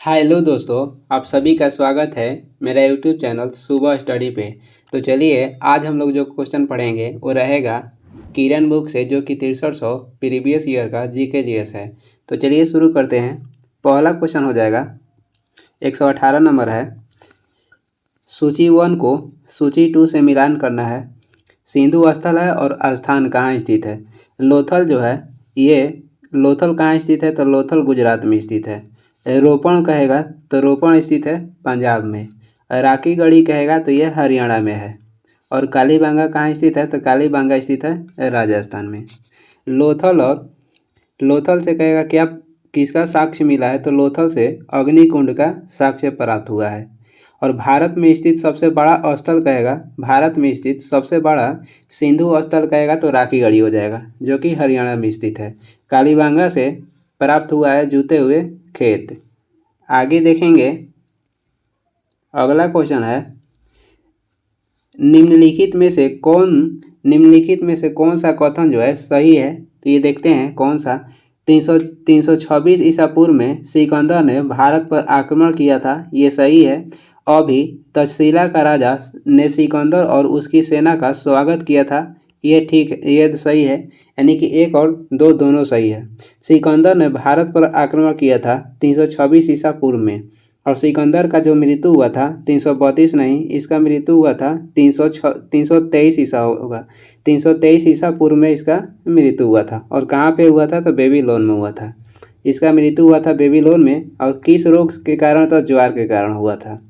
Hello दोस्तों, आप सभी का स्वागत है मेरा यूट्यूब चैनल सुबह स्टडी पे। तो चलिए आज हम लोग जो क्वेश्चन पढ़ेंगे वो रहेगा किरण बुक से, जो कि 6300 प्रीवियस ईयर का जीके जीएस है। तो चलिए शुरू करते हैं। पहला क्वेश्चन हो जाएगा 118 नंबर है। सूची 1 को सूची 2 से मिलान करना है। सिंधु स्थल है और स्थान कहाँ स्थित है। लोथल जो है ये लोथल कहाँ स्थित है, तो लोथल गुजरात में स्थित है। रोपण कहेगा तो रोपण स्थित है पंजाब में। राकी गढ़ी कहेगा तो यह हरियाणा में है। और कालीबांगा कहाँ स्थित है, तो कालीबांगा स्थित है राजस्थान में। लोथल से कहेगा क्या किसका साक्ष्य मिला है, तो लोथल से अग्निकुंड का साक्ष्य प्राप्त हुआ है। और भारत में स्थित सबसे बड़ा स्थल कहेगा, भारत में स्थित सबसे बड़ा सिंधु स्थल कहेगा तो राकी गढ़ी हो जाएगा, जो कि हरियाणा में स्थित है। कालीबांगा से प्राप्त हुआ है जूते हुए खेत। आगे देखेंगे, अगला क्वेश्चन है निम्नलिखित में से कौन सा कथन जो है सही है। तो ये देखते हैं कौन सा। 326 ईसा पूर्व में सिकंदर ने भारत पर आक्रमण किया था, ये सही है। अभी तक्षशिला का राजा ने सिकंदर और उसकी सेना का स्वागत किया था, ये ठीक है, ये सही है। यानी कि 1 और 2 दोनों सही है। सिकंदर ने भारत पर आक्रमण किया था 326 ईसा पूर्व में। और सिकंदर का जो मृत्यु हुआ था 332 नहीं, इसका मृत्यु हुआ था 323 ईसा होगा। 323 ईसा पूर्व में इसका मृत्यु हुआ था। और कहाँ पे हुआ था, तो बेबीलोन में हुआ था। इसका मृत्यु हुआ था बेबीलोन में। और किस रोग के कारण, तो ज्वार के कारण हुआ था।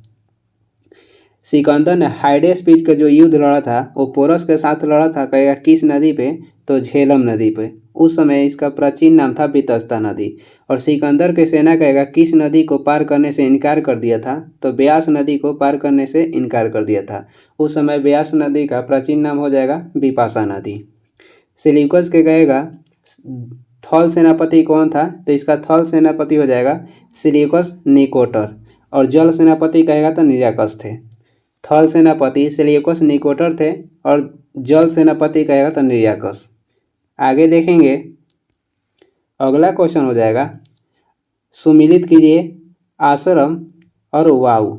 सिकंदर ने हाइडेस्पिस का जो युद्ध लड़ा था वो पोरस के साथ लड़ा था, कहेगा किस नदी पे, तो झेलम नदी पे। उस समय इसका प्राचीन नाम था बितस्ता नदी। और सिकंदर के सेना कहेगा किस नदी को पार करने से इनकार कर दिया था, तो ब्यास नदी को पार करने से इनकार कर दिया था। उस समय ब्यास नदी का प्राचीन नाम हो जाएगा बिपाशा नदी। सेल्यूकस के कहेगा थल सेनापति कौन था, तो इसका थल सेनापति हो जाएगा सेल्यूकस निकोटर। और जल सेनापति कहेगा तो निराकस थे। थल सेनापति सेल्यूकस निकोटर थे और जल सेनापति कहेगा तो निराकस। आगे देखेंगे, अगला क्वेश्चन हो जाएगा सुमिलित कीजिए आश्रम और वायु।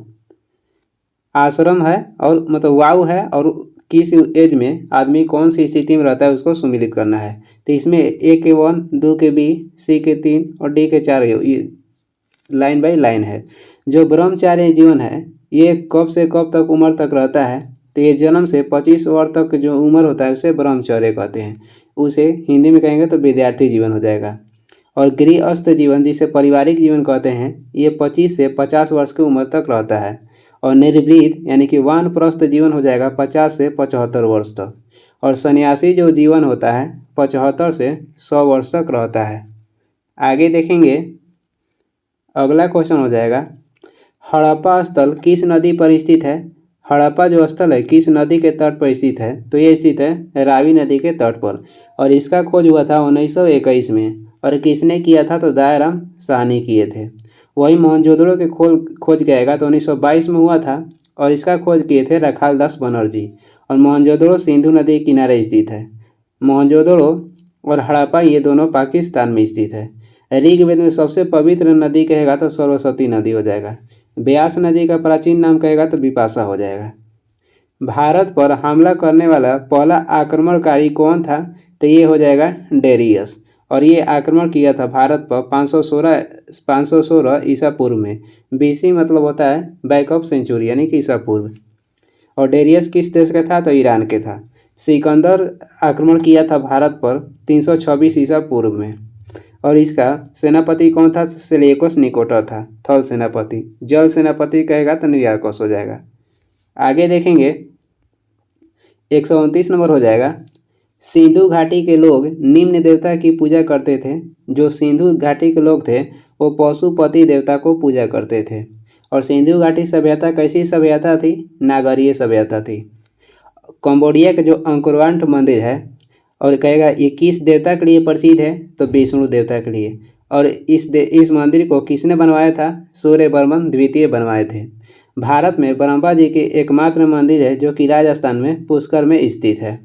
आश्रम है और मतलब वायु है, और किस एज में आदमी कौन सी स्थिति में रहता है उसको सुमिलित करना है। तो इसमें ए के 1, 2 के बी, सी के 3 और डी के 4 लाइन बाई लाइन है। जो ब्रह्मचार्य जीवन है ये कब से कब तक उम्र तक रहता है, तो ये जन्म से 25 वर्ष तक जो उम्र होता है उसे ब्रह्मचर्य कहते हैं। उसे हिंदी में कहेंगे तो विद्यार्थी जीवन हो जाएगा। और गृहस्थ जीवन जिसे पारिवारिक जीवन कहते हैं ये 25 से 50 वर्ष की उम्र तक रहता है। और निर्वृत यानी कि वानप्रस्थ जीवन हो जाएगा 50 से 75 वर्ष तक। और सन्यासी जो जीवन होता है 75 से 100 वर्ष तक रहता है। आगे देखेंगे, अगला क्वेश्चन हो जाएगा हड़प्पा स्थल किस नदी पर स्थित है। हड़प्पा जो स्थल है किस नदी के तट पर स्थित है, तो ये स्थित है रावी नदी के तट पर। और इसका खोज हुआ था 1921 में। और किसने किया था, तो दयाराम साहनी किए थे। वही मोहनजोदड़ो के खोज गएगा तो 1922 में हुआ था। और इसका खोज किए थे रखालदास बनर्जी। और मोहनजोदड़ो सिंधु नदी के किनारे स्थित है। मोहनजोदड़ो और हड़प्पा ये दोनों पाकिस्तान में स्थित है। ऋग्वेद में सबसे पवित्र नदी कहेगा तो सरस्वती नदी हो जाएगा। ब्यास नदी का प्राचीन नाम कहेगा तो बिपाशा हो जाएगा। भारत पर हमला करने वाला पहला आक्रमणकारी कौन था, तो ये हो जाएगा डेरियस। और ये आक्रमण किया था भारत पर 516 ईसा पूर्व में। बीसी मतलब होता है बैक ऑफ सेंचुरी यानी कि ईसा पूर्व। और डेरियस किस देश का था, तो ईरान के था। सिकंदर आक्रमण किया था भारत पर 326 ईसा पूर्व में। और इसका सेनापति कौन था, सेल्यूकस निकोटर था थल सेनापति। जल सेनापति कहेगा तो निराकस हो जाएगा। आगे देखेंगे, 129 नंबर हो जाएगा सिंधु घाटी के लोग निम्न देवता की पूजा करते थे। जो सिंधु घाटी के लोग थे वो पशुपति देवता को पूजा करते थे। और सिंधु घाटी सभ्यता कैसी सभ्यता थी, नागरीय सभ्यता थी। कंबोडिया के जो अंकुरवाट मंदिर है और कहेगा ये किस देवता के लिए प्रसिद्ध है, तो विष्णु देवता के लिए। और इस मंदिर को किसने बनवाया था, सूर्यवर्मन द्वितीय बनवाए थे। भारत में ब्रह्मा जी के एकमात्र मंदिर है जो कि राजस्थान में पुष्कर में स्थित है।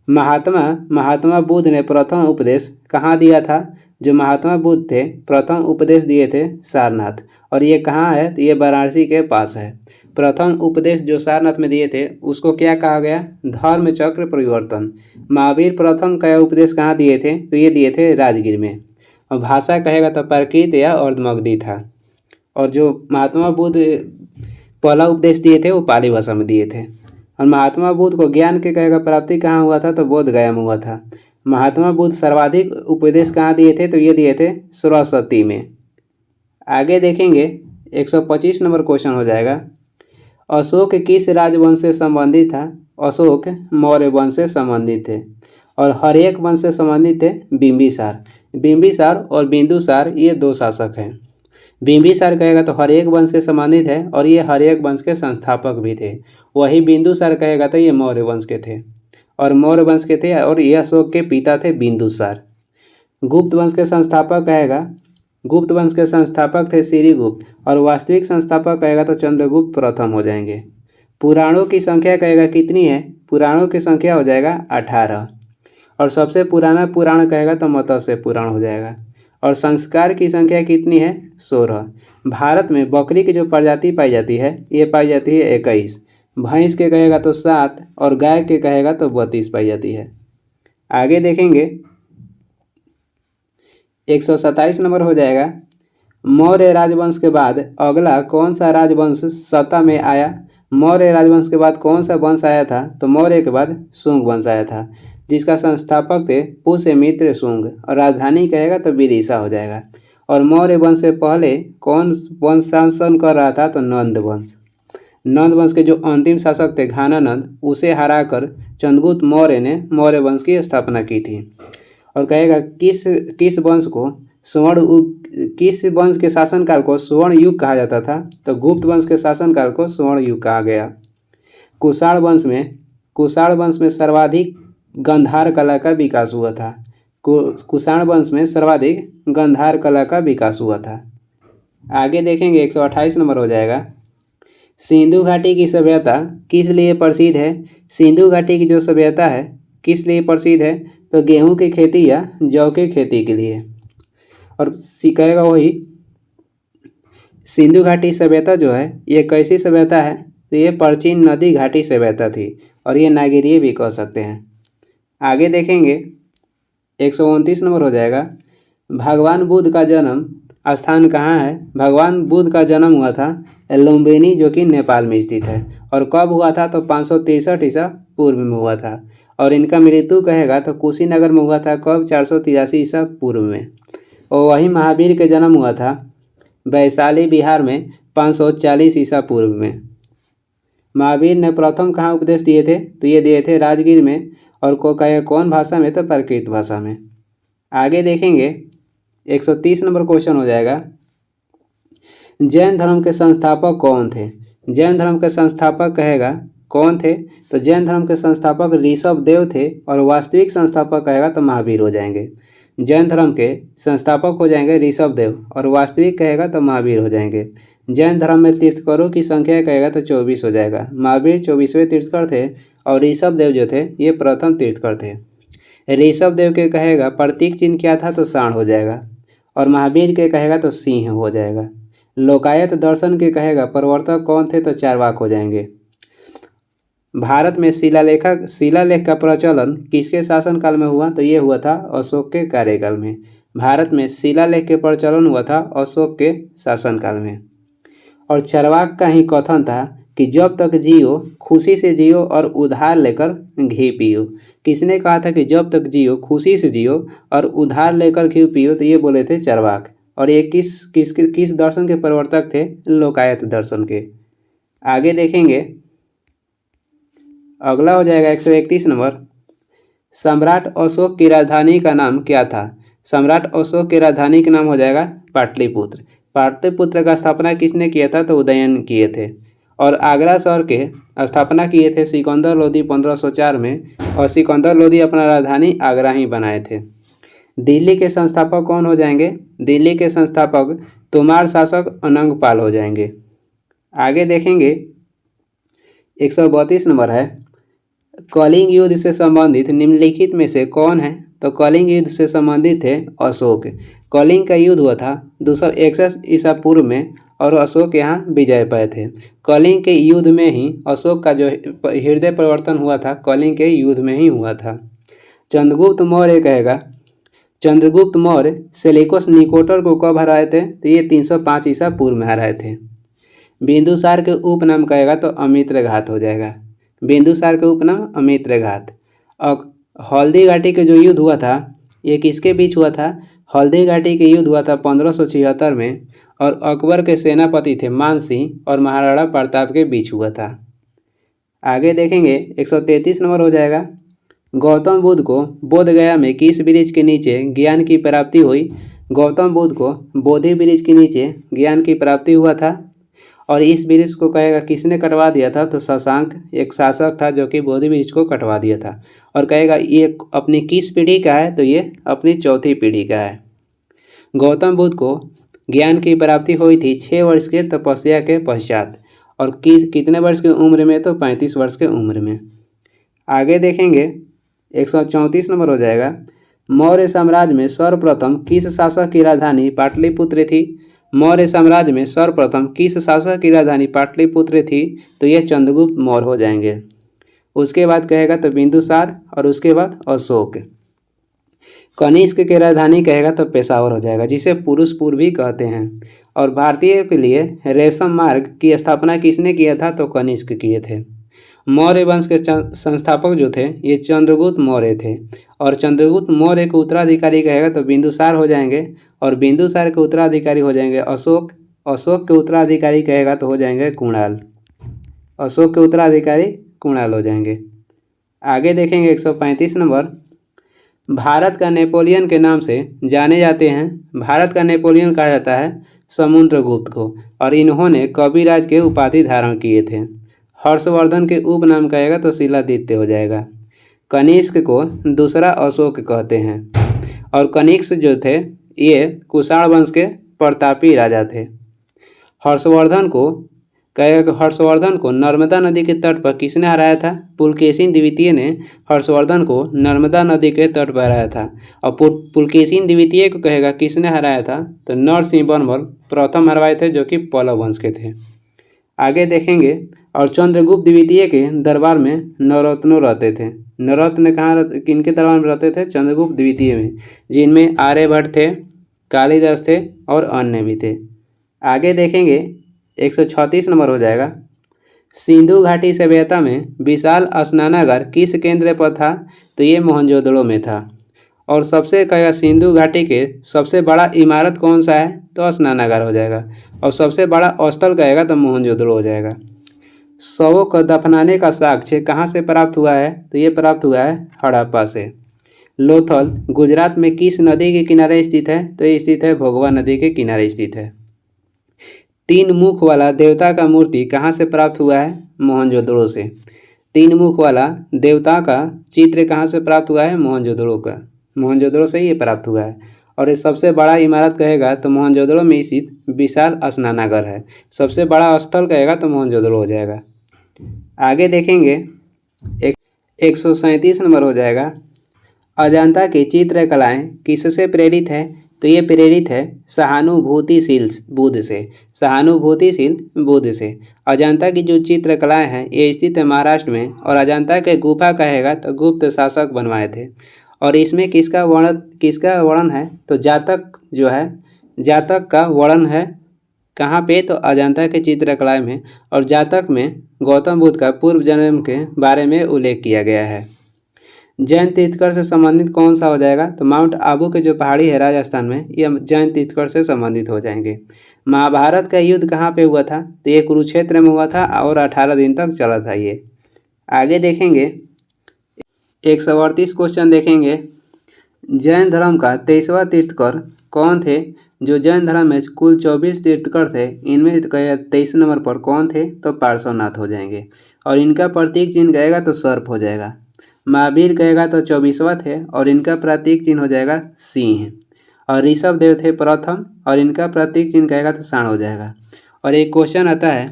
महात्मा बुद्ध ने प्रथम उपदेश कहाँ दिया था, जो महात्मा बुद्ध थे प्रथम उपदेश दिए थे सारनाथ, और ये कहाँ है, तो ये वाराणसी के पास है। प्रथम उपदेश जो सारनाथ में दिए थे उसको क्या कहा गया, धर्म चक्र परिवर्तन। महावीर प्रथम का उपदेश कहाँ दिए थे, तो ये दिए थे राजगीर में। और भाषा कहेगा तो प्राकृत या अर्धमगधी था। और जो महात्मा बुद्ध पहला उपदेश दिए थे वो पाली भाषा में दिए थे। और महात्मा बुद्ध को ज्ञान के कहेगा प्राप्ति कहाँ हुआ था, तो बोध गया में हुआ था। महात्मा बुद्ध सर्वाधिक उपदेश कहाँ दिए थे, तो ये दिए थे सरस्वती में। आगे देखेंगे 125 नंबर क्वेश्चन हो जाएगा। अशोक किस राजवंश से संबंधित था, अशोक मौर्य वंश से संबंधित थे। और हर्यक वंश से संबंधित थे बिंबिसार। बिंबिसार और बिंदुसार ये दो शासक हैं। बिंबिसार कहेगा तो हर्यक वंश से संबंधित है और ये हर्यक वंश के संस्थापक भी थे। वही बिंदुसार कहेगा तो ये मौर्य वंश के थे और मौर्य वंश के थे, और ये अशोक के पिता थे बिंदुसार। गुप्त वंश के संस्थापक कहेगा, गुप्त वंश के संस्थापक थे श्रीगुप्त, और वास्तविक संस्थापक कहेगा तो चंद्रगुप्त प्रथम हो जाएंगे। पुराणों की संख्या कहेगा कितनी है, पुराणों की संख्या हो जाएगा 18, और सबसे पुराना पुराण कहेगा तो मत्स्य पुराण हो जाएगा। और संस्कार की संख्या कितनी है, 16। भारत में बकरी की जो प्रजाति पाई जाती है ये पाई जाती है 21। भैंस के कहेगा तो 7 और गाय के कहेगा तो 32 पाई जाती है। आगे देखेंगे 127 नंबर हो जाएगा। मौर्य राजवंश के बाद अगला कौन सा राजवंश सत्ता में आया। मौर्य राजवंश के बाद कौन सा वंश आया था, तो मौर्य के बाद शुंग वंश आया था, जिसका संस्थापक थे पुष्यमित्र शुंग, और राजधानी कहेगा तो विदिशा हो जाएगा। और मौर्य वंश से पहले कौन वंश शासन कर रहा था, तो नंद वंश। नंद वंश के जो अंतिम शासक थे घानानंद, उसे हराकर चंद्रगुप्त मौर्य ने मौर्य वंश की स्थापना की थी। और कहेगा किस वंश को किस वंश के शासनकाल को स्वर्ण युग कहा जाता था, तो गुप्त वंश के शासनकाल को स्वर्ण युग कहा गया। कुषाण वंश में सर्वाधिक गंधार कला का विकास हुआ था। कुषाण वंश में सर्वाधिक गंधार कला का विकास हुआ था। आगे देखेंगे 128 नंबर हो जाएगा। सिंधु घाटी की सभ्यता किस लिए प्रसिद्ध है। सिंधु घाटी की जो सभ्यता है किस लिए प्रसिद्ध है, तो गेहूं की खेती या जौ की खेती के लिए। और कहेगा वही सिंधु घाटी सभ्यता जो है ये कैसी सभ्यता है, तो ये प्राचीन नदी घाटी सभ्यता थी, और ये नागरीय भी कह सकते हैं। आगे देखेंगे 129 नंबर हो जाएगा। भगवान बुद्ध का जन्म स्थान कहाँ है। भगवान बुद्ध का जन्म हुआ था लुम्बिनी, जो कि नेपाल में स्थित है, और कब हुआ था, तो 563 ईसा पूर्व में हुआ था। और इनका मृत्यु कहेगा तो कुशीनगर में हुआ था, कब, 483 ईसा पूर्व में। और वही महावीर के जन्म हुआ था वैशाली बिहार में 540 ईसा पूर्व में। महावीर ने प्रथम कहाँ उपदेश दिए थे, तो ये दिए थे राजगीर में, और को कहे कौन भाषा में, तो प्राकृत भाषा में। आगे देखेंगे 130 नंबर क्वेश्चन हो जाएगा। जैन धर्म के संस्थापक कौन थे। जैन धर्म के संस्थापक कहेगा कौन थे, तो जैन धर्म के संस्थापक ऋषभ देव थे, और वास्तविक संस्थापक कहेगा तो महावीर हो जाएंगे। जैन धर्म के संस्थापक हो जाएंगे ऋषभ देव, और वास्तविक कहेगा तो महावीर हो जाएंगे। जैन धर्म में तीर्थकरों की संख्या कहेगा तो 24 हो जाएगा। महावीर 24वें तीर्थकर थे, और ऋषभ देव जो थे ये प्रथम तीर्थकर थे। ऋषभ देव के कहेगा प्रतीक चिन्ह क्या था, तो सांड हो जाएगा, और महावीर के कहेगा तो सिंह हो जाएगा। लोकायत दर्शन के कहेगा प्रवर्तक कौन थे, तो चारवाक हो जाएंगे। भारत में शिलालेख का प्रचलन किसके शासनकाल में हुआ, तो ये हुआ था अशोक के कार्यकाल में। भारत में शिलालेख के प्रचलन हुआ था अशोक के शासनकाल में। और चारवाक का ही कथन था कि जब तक जियो खुशी से जियो और उधार लेकर घी पियो। किसने कहा था कि जब तक जियो खुशी से जियो और उधार लेकर घी पियो, तो ये बोले थे चारवाक। और ये किस दर्शन के प्रवर्तक थे, लोकायत दर्शन के। आगे देखेंगे अगला हो जाएगा 131 नंबर। सम्राट अशोक की राजधानी का नाम क्या था। सम्राट अशोक की राजधानी का नाम हो जाएगा पाटलिपुत्र। पाटलिपुत्र का स्थापना किसने किया था, तो उदयन किए थे। और आगरा शहर के स्थापना किए थे सिकंदर लोदी 1504 में, और सिकंदर लोदी अपना राजधानी आगरा ही बनाए थे। दिल्ली के संस्थापक कौन हो जाएंगे। दिल्ली के संस्थापक तोमार शासक अनंगपाल हो जाएंगे। आगे देखेंगे 132 नंबर है। कलिंग युद्ध से संबंधित निम्नलिखित में से कौन है तो कलिंग युद्ध से संबंधित थे अशोक। कलिंग का युद्ध हुआ था 261 ईसा पूर्व में और अशोक यहाँ विजय पाए थे। कलिंग के युद्ध में ही अशोक का जो हृदय परिवर्तन हुआ था कलिंग के युद्ध में ही हुआ था। चंद्रगुप्त मौर्य कहेगा चंद्रगुप्त मौर्य सेल्यूकस निकोटर को कब हराए थे? तो ये 305 ईसा पूर्व में हराए थे। बिंदुसार के उपनाम कहेगा तो अमित्रघात हो जाएगा। बिंदुसार के उपनाम अमित्रघात। और हल्दी घाटी के जो युद्ध हुआ था ये किसके बीच हुआ था? हल्दी घाटी के युद्ध हुआ था 1576 में और अकबर के सेनापति थे मान सिंह और महाराणा प्रताप के बीच हुआ था। आगे देखेंगे 133 नंबर हो जाएगा। गौतम बुद्ध को बोध गया में किस वृक्ष के नीचे ज्ञान की प्राप्ति हुई? गौतम बुद्ध को बोधि वृक्ष के नीचे ज्ञान की प्राप्ति हुआ था और इस वृक्ष को कहेगा किसने कटवा दिया था? तो शशांक एक शासक था जो कि बोधि वृक्ष को कटवा दिया था और कहेगा ये अपनी किस पीढ़ी का है? तो ये अपनी चौथी पीढ़ी का है। गौतम बुद्ध को ज्ञान की प्राप्ति हुई थी 6 वर्ष के तपस्या के पश्चात और कितने वर्ष की उम्र में? तो 35 वर्ष के उम्र में। आगे देखेंगे 134 नंबर हो जाएगा। मौर्य साम्राज्य में सर्वप्रथम किस शासक की राजधानी पाटलिपुत्र थी? मौर्य साम्राज्य में सर्वप्रथम किस शासक की राजधानी पाटलिपुत्र थी? तो यह चंद्रगुप्त मौर्य हो जाएंगे। उसके बाद कहेगा तो बिंदुसार और उसके बाद अशोक। कनिष्क की राजधानी कहेगा तो पेशावर हो जाएगा जिसे पुरुषपुर भी कहते हैं। और भारतीय के लिए रेशम मार्ग की स्थापना किसने किया था? तो कनिष्क किए थे। मौर्य वंश के संस्थापक जो थे ये चंद्रगुप्त मौर्य थे और चंद्रगुप्त मौर्य के उत्तराधिकारी कहेगा तो बिंदुसार हो जाएंगे और बिंदुसार के उत्तराधिकारी हो जाएंगे अशोक। अशोक के उत्तराधिकारी कहेगा तो हो जाएंगे कुणाल। अशोक के उत्तराधिकारी कुणाल हो जाएंगे। आगे देखेंगे 135 नंबर। भारत का नेपोलियन के नाम से जाने जाते हैं। भारत का नेपोलियन कहा जाता है समुद्रगुप्त को और इन्होंने कविराज के उपाधि धारण किए थे। हर्षवर्धन के उपनाम कहेगा तो शिलादित्य हो जाएगा। कनिष्क को दूसरा अशोक कहते हैं और कनिष्क जो थे ये कुषाण वंश के प्रतापी राजा थे। हर्षवर्धन को कहेगा कि हर्षवर्धन को नर्मदा नदी के तट पर किसने हराया था? पुलकेशिन द्वितीय ने हर्षवर्धन को नर्मदा नदी के तट पर हराया था और पुलकेशिन द्वितीय को कहेगा किसने हराया था? तो नरसिंह वर्मन प्रथम हरवाए थे जो कि पल्लव वंश के थे। आगे देखेंगे और चंद्रगुप्त द्वितीय के दरबार में नवरत्नों रहते थे। नवरत्न कहाँ किनके दरबार में रहते थे? चंद्रगुप्त द्वितीय में, जिनमें आर्यभट्ट थे, कालिदास थे और अन्य भी थे। आगे देखेंगे 136 नंबर हो जाएगा। सिंधु घाटी सभ्यता में विशाल स्नानागार किस केंद्र पर था? तो ये मोहनजोदड़ो में था। और सबसे कहेगा सिंधु घाटी के सबसे बड़ा इमारत कौन सा है? तो स्नानागार हो जाएगा और सबसे बड़ा स्थल कहेगा तो मोहनजोदड़ो हो जाएगा। शवों को दफनाने का साक्ष्य कहाँ से प्राप्त हुआ है? तो ये प्राप्त हुआ है हड़प्पा से। लोथल गुजरात में किस नदी के किनारे स्थित है? तो ये स्थित है भोगवा नदी के किनारे स्थित है। 3 मुख वाला देवता का मूर्ति कहाँ से प्राप्त हुआ है? मोहनजोदड़ो से। 3 मुख वाला देवता का चित्र कहाँ से प्राप्त हुआ है? मोहनजोदड़ो का। मोहनजोदड़ो से ये प्राप्त हुआ है। और ये सबसे बड़ा इमारत कहेगा तो मोहनजोदड़ो में स्थित विशाल स्नानागार है। सबसे बड़ा स्थल कहेगा तो मोहनजोदड़ो हो जाएगा। आगे देखेंगे 137 नंबर हो जाएगा। अजंता की चित्रकलाएं किससे प्रेरित है? तो ये प्रेरित है सहानुभूतिशील बुद्ध से। सहानुभूतिशील बुद्ध से। अजंता की जो चित्रकलाएं हैं ये स्थित है महाराष्ट्र में और अजंता के गुफा कहेगा तो गुप्त शासक बनवाए थे। और इसमें किसका वर्णन है? तो जातक जो है जातक का वर्णन है। कहाँ पे? तो अजंता के चित्रकला में। और जातक में गौतम बुद्ध का पूर्व जन्म के बारे में उल्लेख किया गया है। जैन तीर्थकर से संबंधित कौन सा हो जाएगा? तो माउंट आबू के जो पहाड़ी है राजस्थान में ये जैन तीर्थकर से संबंधित हो जाएंगे। महाभारत का युद्ध कहाँ पे हुआ था? तो ये कुरुक्षेत्र में हुआ था और 18 दिन तक चला था ये। आगे देखेंगे 138 क्वेश्चन देखेंगे। जैन धर्म का 23वां तीर्थकर कौन थे? जो जैन धर्म में कुल 24 तीर्थकर थे इनमें 23 नंबर पर कौन थे? तो पार्श्वनाथ हो जाएंगे। और इनका प्रतीक चिन्ह कहेगा तो सर्प हो जाएगा। महावीर कहेगा तो 24वां थे और इनका प्रतीक चिन्ह हो जाएगा सिंह। और ऋषभ देव थे प्रथम और इनका प्रतीक चिन्ह कहेगा तो सांड हो जाएगा। और एक क्वेश्चन आता है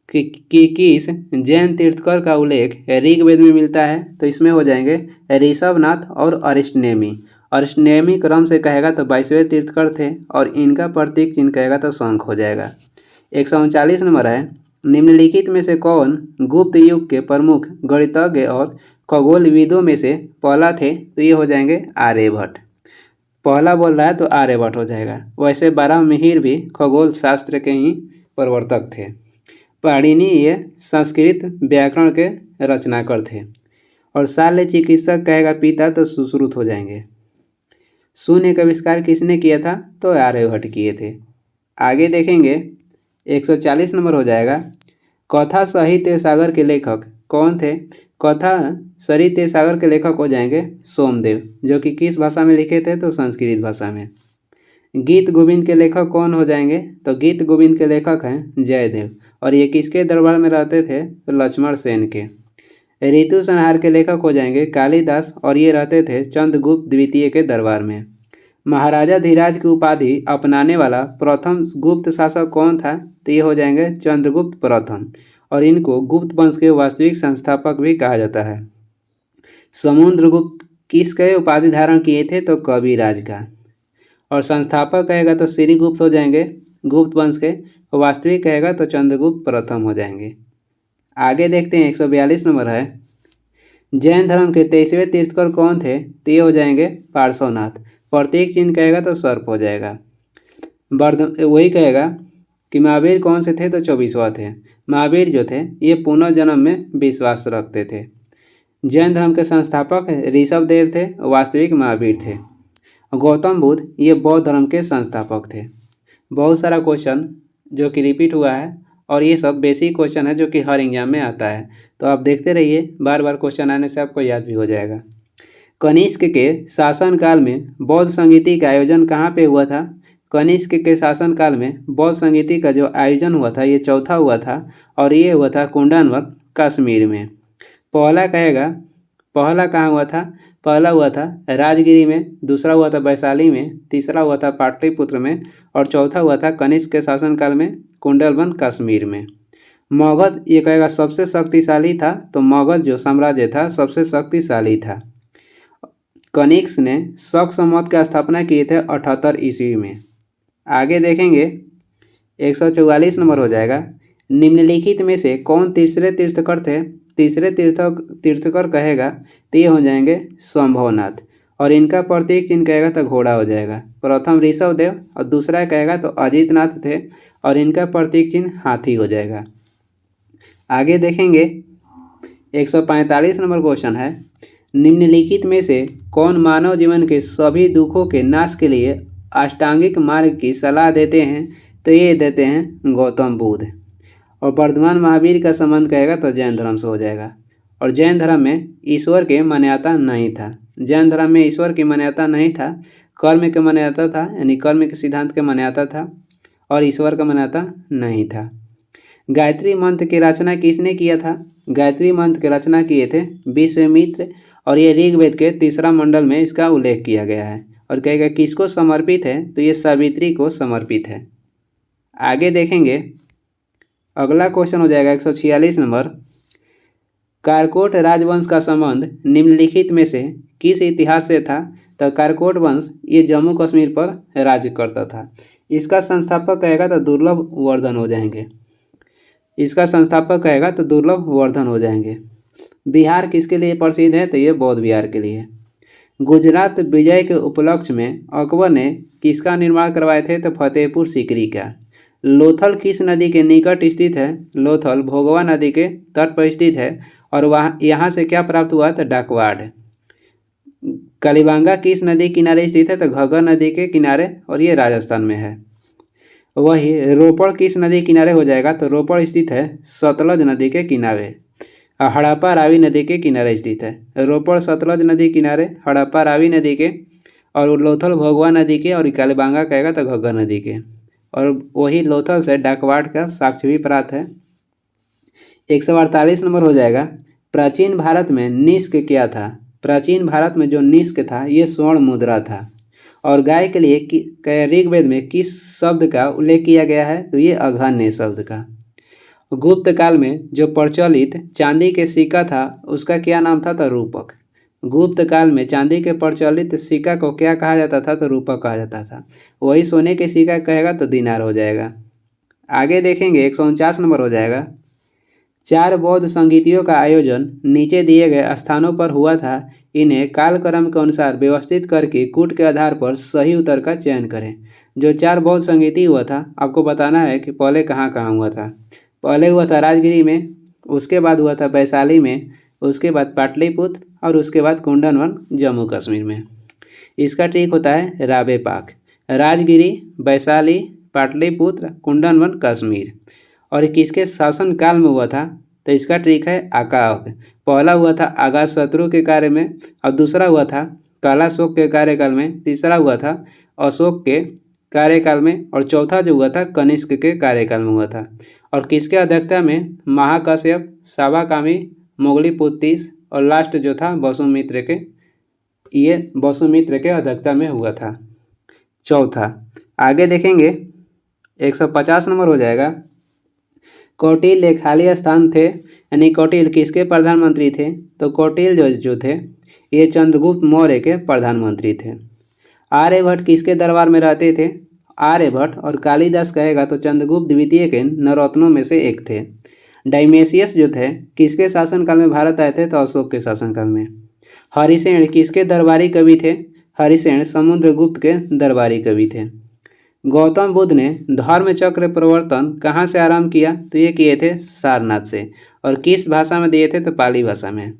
कि किस जैन तीर्थकर का उल्लेख ऋग्वेद में मिलता है? तो इसमें हो जाएंगे ऋषभनाथ और अरिष्टनेमी। और नियमित क्रम से कहेगा तो 22वें तीर्थकर थे और इनका प्रतीक चिन्ह कहेगा तो शंख हो जाएगा। 139 नंबर है, निम्नलिखित में से कौन गुप्त युग के प्रमुख गणितज्ञ और खगोलविदों में से पहला थे? तो ये हो जाएंगे आर्यभट्ट। पहला बोल रहा है तो आर्यभट्ट हो जाएगा। वैसे बारहमिहिर भी खगोल शास्त्र के ही प्रवर्तक थे। पाणिनि ये संस्कृत व्याकरण के रचनाकार थे। और शल्य चिकित्सक कहेगा पिता तो सुश्रुत हो जाएंगे। शून्य का आविष्कार किसने किया था? तो आर्यभट्ट किए थे। आगे देखेंगे 140 नंबर हो जाएगा, कथा साहित्य सागर के लेखक कौन थे? कथा साहित्य सागर के लेखक हो जाएंगे सोमदेव, जो कि किस भाषा में लिखे थे? तो संस्कृत भाषा में। गीत गोविंद के लेखक कौन हो जाएंगे? तो गीत गोविंद के लेखक हैं जयदेव, और ये किसके दरबार में रहते थे? तो लक्ष्मण सेन के। ऋतु संहार के लेखक हो जाएंगे कालिदास, और ये रहते थे चंद्रगुप्त द्वितीय के दरबार में। महाराजा धीराज की उपाधि अपनाने वाला प्रथम गुप्त शासक कौन था? तो ये हो जाएंगे चंद्रगुप्त प्रथम, और इनको गुप्त वंश के वास्तविक संस्थापक भी कहा जाता है। समुद्रगुप्त किसके उपाधि धारण किए थे? तो कविराज का। और संस्थापक कहेगा तो श्रीगुप्त हो जाएंगे गुप्त वंश के, वास्तविक कहेगा तो चंद्रगुप्त प्रथम हो जाएंगे। आगे देखते हैं 142 नंबर है, जैन धर्म के 23वें तीर्थकर कौन थे? तो ये हो जाएंगे पार्श्वनाथ। प्रतीक चिन्ह कहेगा तो सर्प हो जाएगा। वही कहेगा कि महावीर कौन से थे? तो 24वां थे। महावीर जो थे ये पुनर्जन्म में विश्वास रखते थे। जैन धर्म के संस्थापक ऋषभ देव थे, वास्तविक महावीर थे। गौतम बुद्ध ये बौद्ध धर्म के संस्थापक थे। बहुत सारा क्वेश्चन जो कि रिपीट हुआ है, और ये सब बेसिक क्वेश्चन है जो कि हर एग्जाम में आता है, तो आप देखते रहिए, बार बार क्वेश्चन आने से आपको याद भी हो जाएगा। कनिष्क के शासनकाल में बौद्ध संगीति का आयोजन कहाँ पे हुआ था? कनिष्क के शासनकाल में बौद्ध संगीति का जो आयोजन हुआ था ये चौथा हुआ था, और ये हुआ था कुंडनवर कश्मीर में। पहला कहेगा पहला कहाँ हुआ था? पहला हुआ था राजगिरी में, दूसरा हुआ था वैशाली में, तीसरा हुआ था पाटलिपुत्र में, और चौथा हुआ था कनिष्क के शासनकाल में कुंडलवन कश्मीर में। मगध ये कहेगा सबसे शक्तिशाली था, तो मगध जो साम्राज्य था सबसे शक्तिशाली था। कनिष्क ने शक संवत की स्थापना किए थे 78 ईस्वी में। आगे देखेंगे 144 नंबर हो जाएगा, निम्नलिखित में से कौन तीसरे तीर्थकर थे? तीसरे तीर्थकर कहेगा तो ये हो जाएंगे संभवनाथ, और इनका प्रतीक चिन्ह कहेगा तो घोड़ा हो जाएगा। प्रथम ऋषभ देव और दूसरा कहेगा तो अजितनाथ थे, और इनका प्रतीक चिन्ह हाथी हो जाएगा। आगे देखेंगे 145 नंबर क्वेश्चन है, निम्नलिखित में से कौन मानव जीवन के सभी दुखों के नाश के लिए अष्टांगिक मार्ग की सलाह देते हैं? तो ये देते हैं गौतम बुद्ध। और वर्धमान महावीर का संबंध कहेगा तो जैन धर्म से हो जाएगा। और जैन धर्म में ईश्वर के मान्यता नहीं था। जैन धर्म में ईश्वर की मान्यता नहीं था, कर्म के मान्यता था, यानी कर्म के सिद्धांत के मान्यता था, और ईश्वर का मान्यता नहीं था। गायत्री मंत्र की रचना किसने किया था? गायत्री मंत्र की रचना किए थे विश्वामित्र, और ये ऋग्वेद के 3रा मंडल में इसका उल्लेख किया गया है। और कहेगा किसको समर्पित है? तो ये सावित्री को समर्पित है। आगे देखेंगे अगला क्वेश्चन हो जाएगा 146 नंबर, कारकोट राजवंश का संबंध निम्नलिखित में से किस इतिहास से था? तो कारकोट वंश ये जम्मू कश्मीर पर राज्य करता था। इसका संस्थापक कहेगा तो दुर्लभ वर्धन हो जाएंगे। इसका संस्थापक कहेगा तो दुर्लभ वर्धन हो जाएंगे। बिहार किसके लिए प्रसिद्ध है? तो ये बौद्ध बिहार के लिए। गुजरात विजय के उपलक्ष्य में अकबर ने किसका निर्माण करवाए थे? तो फतेहपुर सीकरी का। लोथल किस नदी के निकट स्थित है? लोथल भोगवा नदी के तट पर स्थित है, और वहाँ यहाँ से क्या प्राप्त हुआ? तो डाकवाड। कालीबांगा किस नदी किनारे स्थित है? तो घग्गर नदी के किनारे, और ये राजस्थान में है। वही रोपड़ किस नदी किनारे हो जाएगा? तो रोपड़ स्थित है सतलज नदी के किनारे, हड़प्पा रावी नदी के किनारे स्थित है। रोपड़ सतलज नदी किनारे, हड़प्पा रावी नदी के, और लोथल भोगवा नदी के, और कालीबांगा कहेगा तो घग्गर नदी के। और वही लोथल से डाकवाड का साक्ष्य भी प्राप्त है। 148 नंबर हो जाएगा, प्राचीन भारत में निष्क क्या था? प्राचीन भारत में जो निष्क था ये स्वर्ण मुद्रा था। और गाय के लिए ऋग्वेद में किस शब्द का उल्लेख किया गया है? तो ये अघन्य शब्द का। गुप्त काल में जो प्रचलित चांदी के सिक्का था उसका क्या नाम था? तो रूपक। गुप्त काल में चांदी के प्रचलित सिक्का को क्या कहा जाता था? तो रूपक कहा जाता था। वही सोने के सिक्का कहेगा तो दिनार हो जाएगा। आगे देखेंगे 149 नंबर हो जाएगा। 4 बौद्ध संगीतियों का आयोजन नीचे दिए गए स्थानों पर हुआ था। इन्हें कालक्रम के अनुसार व्यवस्थित करके कूट के आधार पर सही उत्तर का चयन करें। जो 4 बौद्ध संगीति हुआ था आपको बताना है कि पहले कहाँ कहाँ हुआ था। पहले हुआ था राजगिरी में, उसके बाद हुआ था वैशाली में, उसके बाद पाटलिपुत्र और उसके बाद कुंडनवन जम्मू कश्मीर में। इसका ट्रिक होता है राबे पाक। राजगिरी, वैशाली, पाटलिपुत्र, कुंडनवन, कश्मीर। और किसके शासन काल में हुआ था? तो इसका ट्रिक है आकाक। पहला हुआ था अजातशत्रु के कार्य में, और दूसरा हुआ था कालाशोक के कार्यकाल में, तीसरा हुआ था अशोक के कार्यकाल में, और चौथा जो हुआ था कनिष्क के कार्यकाल में हुआ था। और किसके अध्यक्षता में? महाकश्यप, साबाकामी, मोगलीपुत्तीस और लास्ट जो था वसुमित्र के, ये वसुमित्र के अध्यक्षता में हुआ था। चौथा आगे देखेंगे 150 नंबर हो जाएगा। कौटिल्य एक खाली स्थान थे, यानी कौटिल्य किसके प्रधानमंत्री थे? तो कौटिल्य जो थे ये चंद्रगुप्त मौर्य के प्रधानमंत्री थे। आर्यभट्ट किसके दरबार में रहते थे? आर्यभट्ट और कालिदास कहेगा तो चंद्रगुप्त द्वितीय के नवरत्नों में से एक थे। डायमेसियस जो थे किसके शासनकाल में भारत आए थे? तो अशोक के शासनकाल में। हरिसेन किसके दरबारी कवि थे? हरिसेन समुद्रगुप्त के दरबारी कवि थे। गौतम बुद्ध ने धर्म चक्र प्रवर्तन कहाँ से आरंभ किया? तो ये किए थे सारनाथ से। और किस भाषा में दिए थे? तो पाली भाषा में।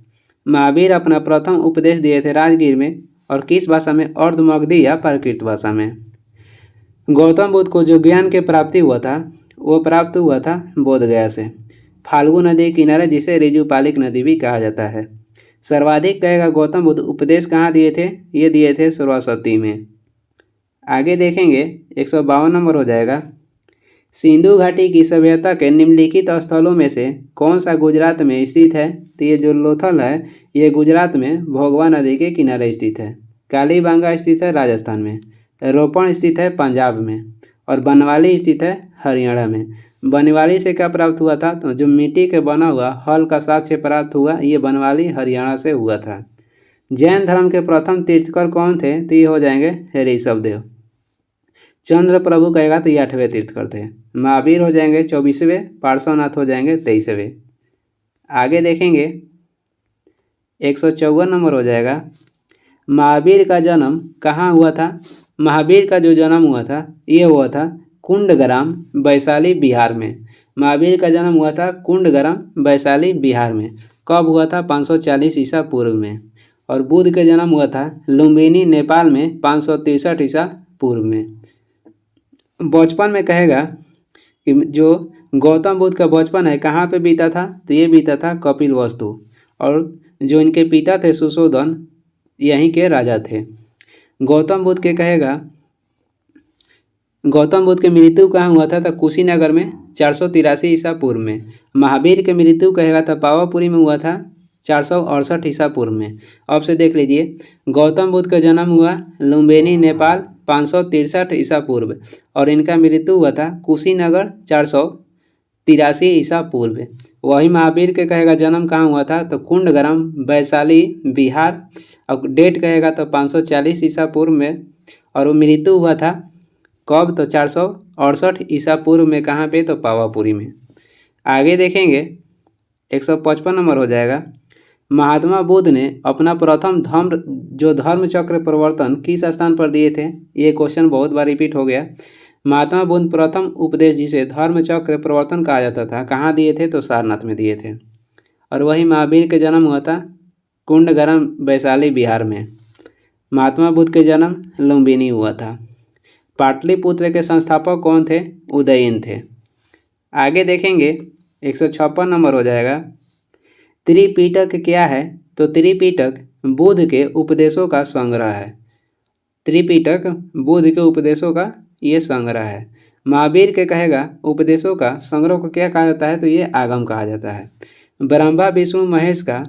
महावीर अपना प्रथम उपदेश दिए थे राजगीर में, और किस भाषा में? अर्धमगधी या प्राकृत भाषा में। गौतम बुद्ध को जो ज्ञान के प्राप्ति हुआ था वो प्राप्त हुआ था बोधगया से, फाल्गु नदी किनारे, जिसे ऋजुपालिक नदी भी कहा जाता है। सर्वाधिक कहेगा गौतम बुद्ध उपदेश कहाँ दिए थे? ये दिए थे सरस्वती में। आगे देखेंगे 152 नंबर हो जाएगा। सिंधु घाटी की सभ्यता के निम्नलिखित स्थलों में से कौन सा गुजरात में स्थित है? तो ये जो लोथल है ये गुजरात में भोगवा नदी के किनारे स्थित है। कालीबांगा स्थित है राजस्थान में, रोपण स्थित है पंजाब में, और बनवाली स्थित है हरियाणा में। बनवाली से क्या प्राप्त हुआ था? तो जो मिट्टी के बना हुआ हल का साक्ष्य प्राप्त हुआ, ये बनवाली हरियाणा से हुआ था। जैन धर्म के प्रथम तीर्थकर कौन थे? तो ये हो जाएंगे ऋषभदेव। चंद्र प्रभु कहेगा तो ये 8वें तीर्थकर थे। महावीर हो जाएंगे 24वें, पार्श्वनाथ हो जाएंगे 23वें। आगे देखेंगे 154 नंबर हो जाएगा। महावीर का जन्म कहाँ हुआ था? महावीर का जो जन्म हुआ था ये हुआ था कुंडग्राम, वैशाली, बिहार में। महावीर का जन्म हुआ था कुंडग्राम, वैशाली, बिहार में। कब हुआ था? 540 ईसा पूर्व में। और बुद्ध का जन्म हुआ था लुम्बिनी, नेपाल में 563 ईसा पूर्व में। बचपन में कहेगा कि जो गौतम बुद्ध का बचपन है कहाँ पे बीता था? तो ये बीता था कपिलवस्तु, और जो इनके पिता थे सुशोधन यहीं के राजा थे। गौतम बुद्ध के कहेगा गौतम बुद्ध की मृत्यु कहाँ हुआ था? तो कुशीनगर में 483 ईसा पूर्व में। महावीर की मृत्यु कहेगा तो पावापुरी में हुआ था 468 ईसा पूर्व में। अब से देख लीजिए, गौतम बुद्ध का जन्म हुआ लुम्बिनी, नेपाल 563 ईसा पूर्व, और इनका मृत्यु हुआ था कुशीनगर 483 ईसा पूर्व। वही महावीर के कहेगा जन्म कहाँ हुआ था? तो कुंडग्राम, वैशाली, बिहार, और डेट कहेगा तो 540 ईसा पूर्व में, और वो मृत्यु हुआ था कब? तो 468 ईसा पूर्व में। कहाँ पे? तो पावापुरी में। आगे देखेंगे 155 नंबर हो जाएगा। महात्मा बुद्ध ने अपना प्रथम धर्म चक्र प्रवर्तन किस स्थान पर दिए थे? ये क्वेश्चन बहुत बार रिपीट हो गया। महात्मा बुद्ध प्रथम उपदेश जिसे धर्म चक्र प्रवर्तन कहा जाता था कहाँ दिए थे? तो सारनाथ में दिए थे। और वही महावीर के जन्म हुआ था कुंडग्राम, वैशाली, बिहार में। महात्मा बुद्ध के जन्म लुम्बिनी हुआ था। पाटलिपुत्र के संस्थापक कौन थे? उदयन थे। आगे देखेंगे 156 नंबर हो जाएगा। त्रिपिटक क्या है? तो त्रिपिटक बुद्ध के उपदेशों का संग्रह है। त्रिपिटक बुद्ध के उपदेशों का ये संग्रह है। महावीर के कहेगा उपदेशों का संग्रह को क्या कहा जाता है? तो ये आगम कहा जाता है। ब्रह्मा विष्णु महेश का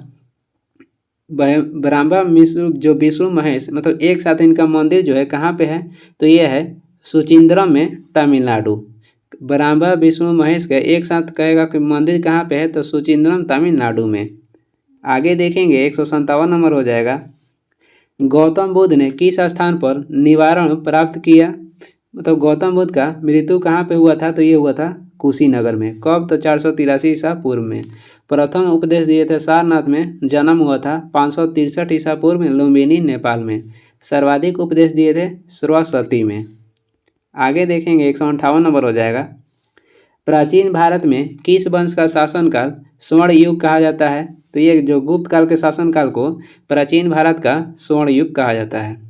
जो विष्णु महेश मतलब एक साथ इनका मंदिर जो है कहाँ पे है? तो ये है सुचिंद्रम में, तमिलनाडु। ब्रह्मा विष्णु महेश का एक साथ कहेगा कि मंदिर कहाँ पे है? तो सुचिंद्रम, तमिलनाडु में। आगे देखेंगे 157 नंबर हो जाएगा, गौतम बुद्ध ने किस स्थान पर निवारण प्राप्त किया। मतलब गौतम बुद्ध का मृत्यु कहाँ पे हुआ था, तो ये हुआ था कुशीनगर में। कब, तो 483 ईसा पूर्व में। प्रथम उपदेश दिए थे सारनाथ में, जन्म हुआ था 563 ईसा पूर्व में लुम्बिनी नेपाल में। सर्वाधिक उपदेश दिए थे सरस्वती में। आगे देखेंगे 158 नंबर हो जाएगा, प्राचीन भारत में किस वंश का शासनकाल स्वर्ण युग कहा जाता है। तो ये जो गुप्त काल के शासनकाल को प्राचीन भारत का स्वर्ण युग कहा जाता है।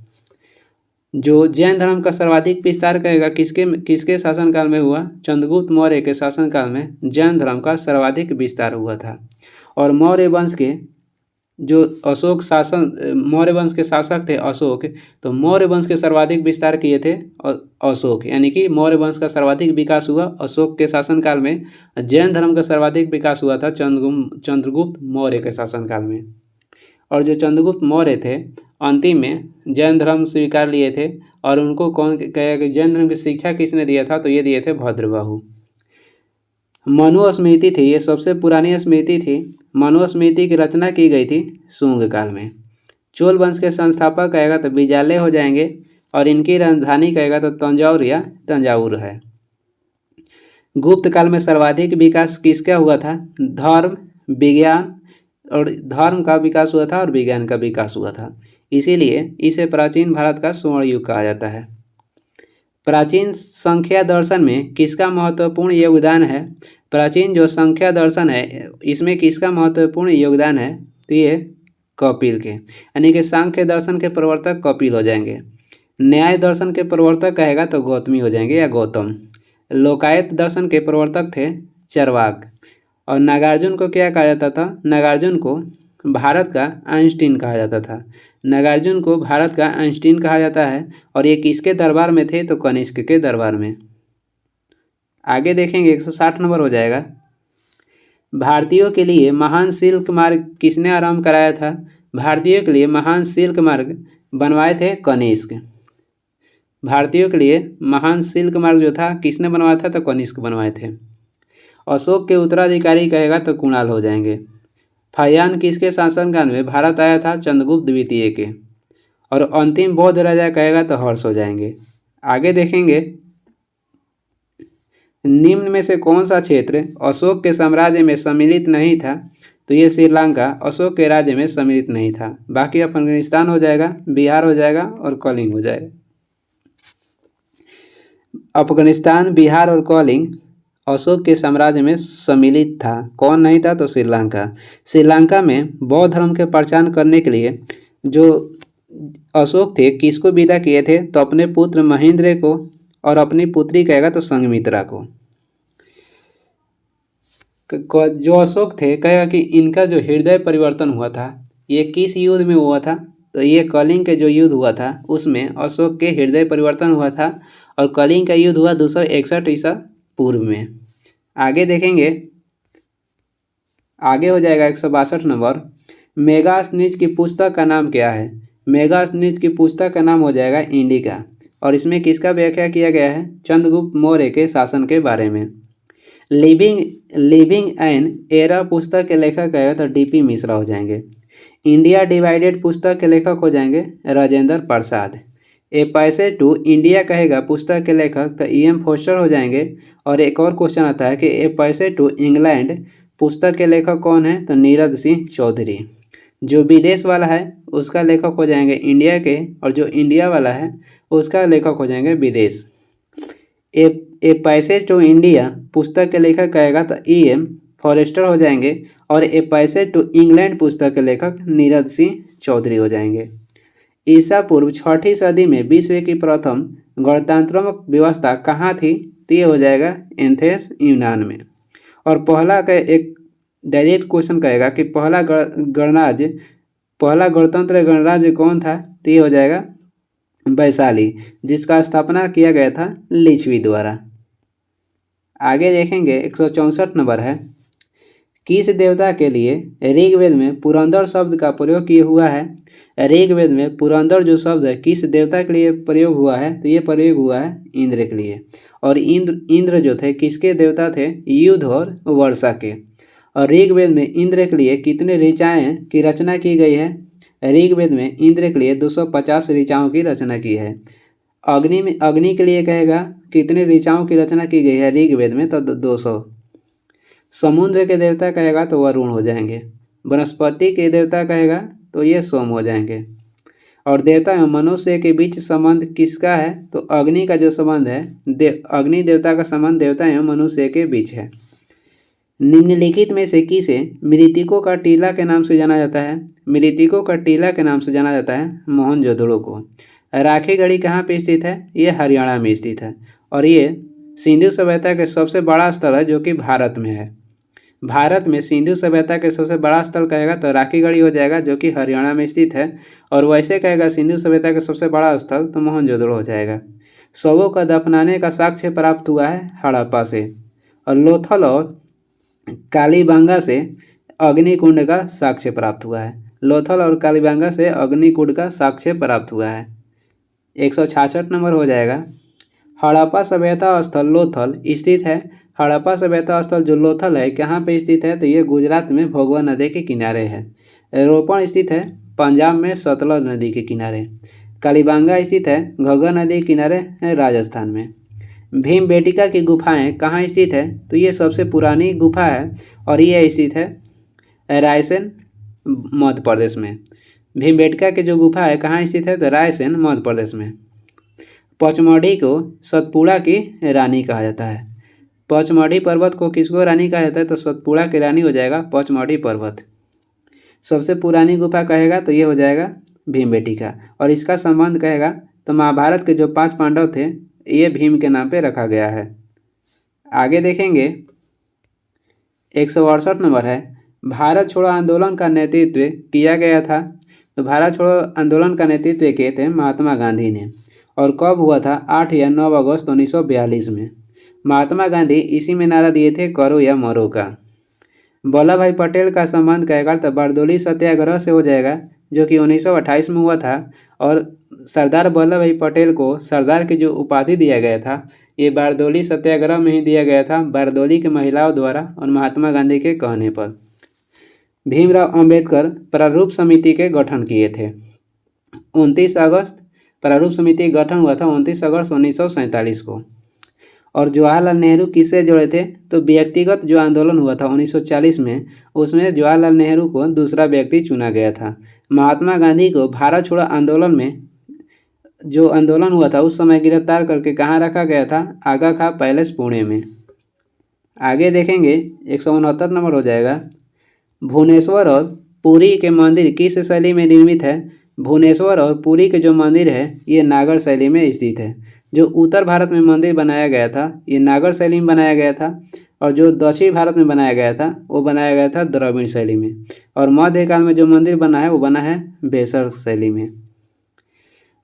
जो जैन धर्म का सर्वाधिक विस्तार कहेगा किसके किसके शासनकाल में हुआ, चंद्रगुप्त मौर्य के शासनकाल में जैन धर्म का सर्वाधिक विस्तार हुआ था। और मौर्य वंश के जो अशोक शासन, मौर्य वंश के शासक थे अशोक, तो मौर्य वंश के सर्वाधिक विस्तार किए थे अशोक, यानी कि मौर्य वंश का सर्वाधिक विकास हुआ अशोक के शासनकाल में। जैन धर्म का सर्वाधिक विकास हुआ था चंद्रगुप्त मौर्य के शासनकाल में। और जो चंद्रगुप्त मौर्य थे अंतिम में जैन धर्म स्वीकार लिए थे। और उनको कौन कहेगा कि जैन धर्म की शिक्षा किसने दिया था, तो ये दिए थे भद्रबाहु। मनुस्मृति थी, ये सबसे पुरानी स्मृति थी। मनुस्मृति की रचना की गई थी शुंग काल में। चोल वंश के संस्थापक कहेगा तो विजाले हो जाएंगे। और इनकी राजधानी कहेगा तो तंजौर या तंजावुर है। गुप्त काल में सर्वाधिक विकास किसका हुआ था, धर्म, विज्ञान, और धर्म का विकास हुआ था और विज्ञान का विकास हुआ था। इसीलिए इसे प्राचीन भारत का स्वर्ण युग कहा जाता है। प्राचीन संख्या दर्शन में किसका महत्वपूर्ण योगदान है। प्राचीन जो संख्या दर्शन है इसमें किसका महत्वपूर्ण योगदान है, तो ये कपिल के, यानी कि सांख्य दर्शन के प्रवर्तक कपिल हो जाएंगे। न्याय दर्शन के प्रवर्तक कहेगा तो गौतमी हो जाएंगे या गौतम। लोकायत दर्शन के प्रवर्तक थे चरवाक। और नागार्जुन को क्या कहा जाता था, नागार्जुन को भारत का आइंस्टीन कहा जाता था। नागार्जुन को भारत का आइंस्टीन कहा जाता है। और ये किसके दरबार में थे, तो कनिष्क के दरबार में। आगे देखेंगे 160 नंबर हो जाएगा, भारतीयों के लिए महान सिल्क मार्ग किसने आरंभ कराया था। भारतीयों के लिए महान सिल्क मार्ग बनवाए थे कनिष्क। भारतीयों के लिए महान सिल्क मार्ग जो था किसने बनवाया था, तो कनिष्क बनवाए थे। अशोक के उत्तराधिकारी कहेगा तो कुणाल हो जाएंगे। फाहियान किसके शासनकाल में भारत आया था, चंद्रगुप्त द्वितीय के। और अंतिम बौद्ध राजा कहेगा तो हर्ष हो जाएंगे। आगे देखेंगे, निम्न में से कौन सा क्षेत्र अशोक के साम्राज्य में सम्मिलित नहीं था। तो ये श्रीलंका अशोक के राज्य में सम्मिलित नहीं था। बाकी अफगानिस्तान हो जाएगा, बिहार हो जाएगा और कलिंग हो जाएगा। अफगानिस्तान, बिहार और कलिंग अशोक के साम्राज्य में सम्मिलित था। कौन नहीं था, तो श्रीलंका। श्रीलंका में बौद्ध धर्म के प्रचार करने के लिए जो अशोक थे किसको विदा किए थे, तो अपने पुत्र महेंद्र को और अपनी पुत्री कहेगा तो संघमित्रा को। जो अशोक थे कहेगा कि इनका जो हृदय परिवर्तन हुआ था ये किस युद्ध में हुआ था, तो ये कलिंग के जो युद्ध हुआ था उसमें अशोक के हृदय परिवर्तन हुआ था। और कलिंग का युद्ध हुआ 261 ईसा पूर्व में। आगे देखेंगे, आगे हो जाएगा 162 नंबर, मेगास्थनीज की पुस्तक का नाम क्या है। मेगास्थनीज की पुस्तक का नाम हो जाएगा इंडिका। और इसमें किसका व्याख्या किया गया है, चंद्रगुप्त मौर्य के शासन के बारे में। लिविंग एन एरा पुस्तक के लेखक कहेगा तो डीपी मिश्रा हो जाएंगे। इंडिया डिवाइडेड पुस्तक के लेखक हो जाएंगे Rajendra Prasad. A passage to India कहेगा पुस्तक के लेखक तो EM फोस्टर हो जाएंगे। और एक और क्वेश्चन आता है कि ए पैसेज टू इंग्लैंड पुस्तक के लेखक कौन है, तो नीरज सिंह चौधरी। जो विदेश वाला है उसका लेखक हो जाएंगे इंडिया के, और जो इंडिया वाला है उसका लेखक हो जाएंगे विदेश। ए पैसेज टू इंडिया पुस्तक के लेखक कहेगा तो EM फॉरेस्टर हो जाएंगे। और ए पैसेज टू इंग्लैंड पुस्तक के लेखक नीरज सिंह चौधरी हो जाएंगे। ईसा पूर्व 6ठी सदी में विश्व की प्रथम गणतंत्रात्मक व्यवस्था कहाँ थी, तो ये हो जाएगा एथेंस यूनान में। और पहला का एक डायरेक्ट क्वेश्चन कहेगा कि पहला गणतंत्र गणराज्य कौन था, तो ये हो जाएगा वैशाली, जिसका स्थापना किया गया था लिच्छवी द्वारा। आगे देखेंगे 164 नंबर है, किस देवता के लिए ऋग्वेद में पुरंदर शब्द का प्रयोग किया हुआ है। ऋग्वेद में पुरंदर जो शब्द है किस देवता के लिए प्रयोग हुआ है, तो ये प्रयोग हुआ है इंद्र के लिए। और इंद्र जो थे किसके देवता थे, युद्ध और वर्षा के। और ऋग्वेद में इंद्र के लिए कितने ऋचाएँ की रचना की गई है? ऋग्वेद में इंद्र के लिए 250 ऋचाओं की रचना की है। अग्नि के लिए कहेगा कितने ऋचाओं की रचना की गई है ऋग्वेद में? तो 200। समुद्र के देवता कहेगा तो वरुण हो जाएंगे। वनस्पति के देवता कहेगा तो ये सोम हो जाएंगे। और देवता एवं मनुष्य के बीच संबंध किसका है? तो अग्नि का जो संबंध है, अग्नि देवता का संबंध देवता एवं मनुष्य के बीच है। निम्नलिखित में से किसे मृतकों का टीला के नाम से जाना जाता है? मृतकों का टीला के नाम से जाना जाता है मोहनजोदड़ो को। राखीगढ़ी कहाँ पे स्थित है? ये हरियाणा में स्थित है और ये सिंधु सभ्यता के सबसे बड़ा स्थल है जो कि भारत में है। भारत में सिंधु सभ्यता के सबसे बड़ा स्थल कहेगा तो राखीगढ़ी हो जाएगा जो कि हरियाणा में स्थित है। और वैसे कहेगा सिंधु सभ्यता का सबसे बड़ा स्थल तो मोहनजोदड़ो हो जाएगा। शवों का दफनाने का साक्ष्य प्राप्त हुआ है हड़प्पा से। और लोथल और कालीबांगा से अग्निकुंड का साक्ष्य प्राप्त हुआ है। लोथल और कालीबांगा से अग्निकुंड का साक्ष्य प्राप्त हुआ है। 166 नंबर हो जाएगा। हड़प्पा सभ्यता स्थल लोथल स्थित है। हड़प्पा सभ्यता स्थल जो लोथल है कहाँ पे स्थित है? तो ये गुजरात में भोगवा नदी के किनारे है। रोपण स्थित है पंजाब में सतलज नदी के किनारे। कालीबांगा स्थित है घग्गर नदी के किनारे राजस्थान में। भीमबेटका की गुफाएं कहाँ स्थित है? तो ये सबसे पुरानी गुफा है और ये स्थित है रायसेन मध्य प्रदेश में। भीमबेटका की जो गुफा है कहाँ स्थित है? तो रायसेन मध्य प्रदेश में। पचमढ़ी को सतपुड़ा की रानी कहा जाता है। पचमढ़ी पर्वत को किसको रानी कहा जाता है? तो सतपुड़ा की रानी हो जाएगा पचमढ़ी पर्वत। सबसे पुरानी गुफा कहेगा तो ये हो जाएगा भीमबेटका। और इसका संबंध कहेगा तो महाभारत के जो 5 पांडव थे ये भीम के नाम पे रखा गया है। आगे देखेंगे 168 नंबर है। भारत छोड़ो आंदोलन का नेतृत्व किया गया था। तो भारत छोड़ो आंदोलन का नेतृत्व किए थे महात्मा गांधी ने। और कब हुआ था? 8 या 9 अगस्त 1942 में। महात्मा गांधी इसी में नारा दिए थे करो या मरो का। वल्लभ भाई पटेल का संबंध कहेगा तो बारदोली सत्याग्रह से हो जाएगा जो कि 1928 में हुआ था। और सरदार वल्लभ भाई पटेल को सरदार की जो उपाधि दिया गया था ये बारदोली सत्याग्रह में ही दिया गया था, बारदोली के महिलाओं द्वारा और महात्मा गांधी के कहने पर। भीमराव अंबेडकर प्रारूप समिति के गठन किए थे 29 अगस्त। प्रारूप समिति गठन हुआ था 29 अगस्त 1947 को। और जवाहरलाल नेहरू किससे जुड़े थे? तो व्यक्तिगत जो आंदोलन हुआ था 1940 में उसमें जवाहरलाल नेहरू को दूसरा व्यक्ति चुना गया था। महात्मा गांधी को भारत छोड़ो आंदोलन में जो आंदोलन हुआ था उस समय गिरफ्तार करके कहाँ रखा गया था? आगा खां पैलेस पुणे में। आगे देखेंगे 169 नंबर हो जाएगा। भुवनेश्वर और पुरी के मंदिर किस शैली में निर्मित है? भुवनेश्वर और पुरी के जो मंदिर है ये नागर शैली में स्थित है। जो उत्तर भारत में मंदिर बनाया गया था ये नागर शैली में बनाया गया था और जो दक्षिण भारत में बनाया गया था वो बनाया गया था द्रविड़ शैली में। और मध्यकाल में जो मंदिर बना है वो बना है बेसर शैली में।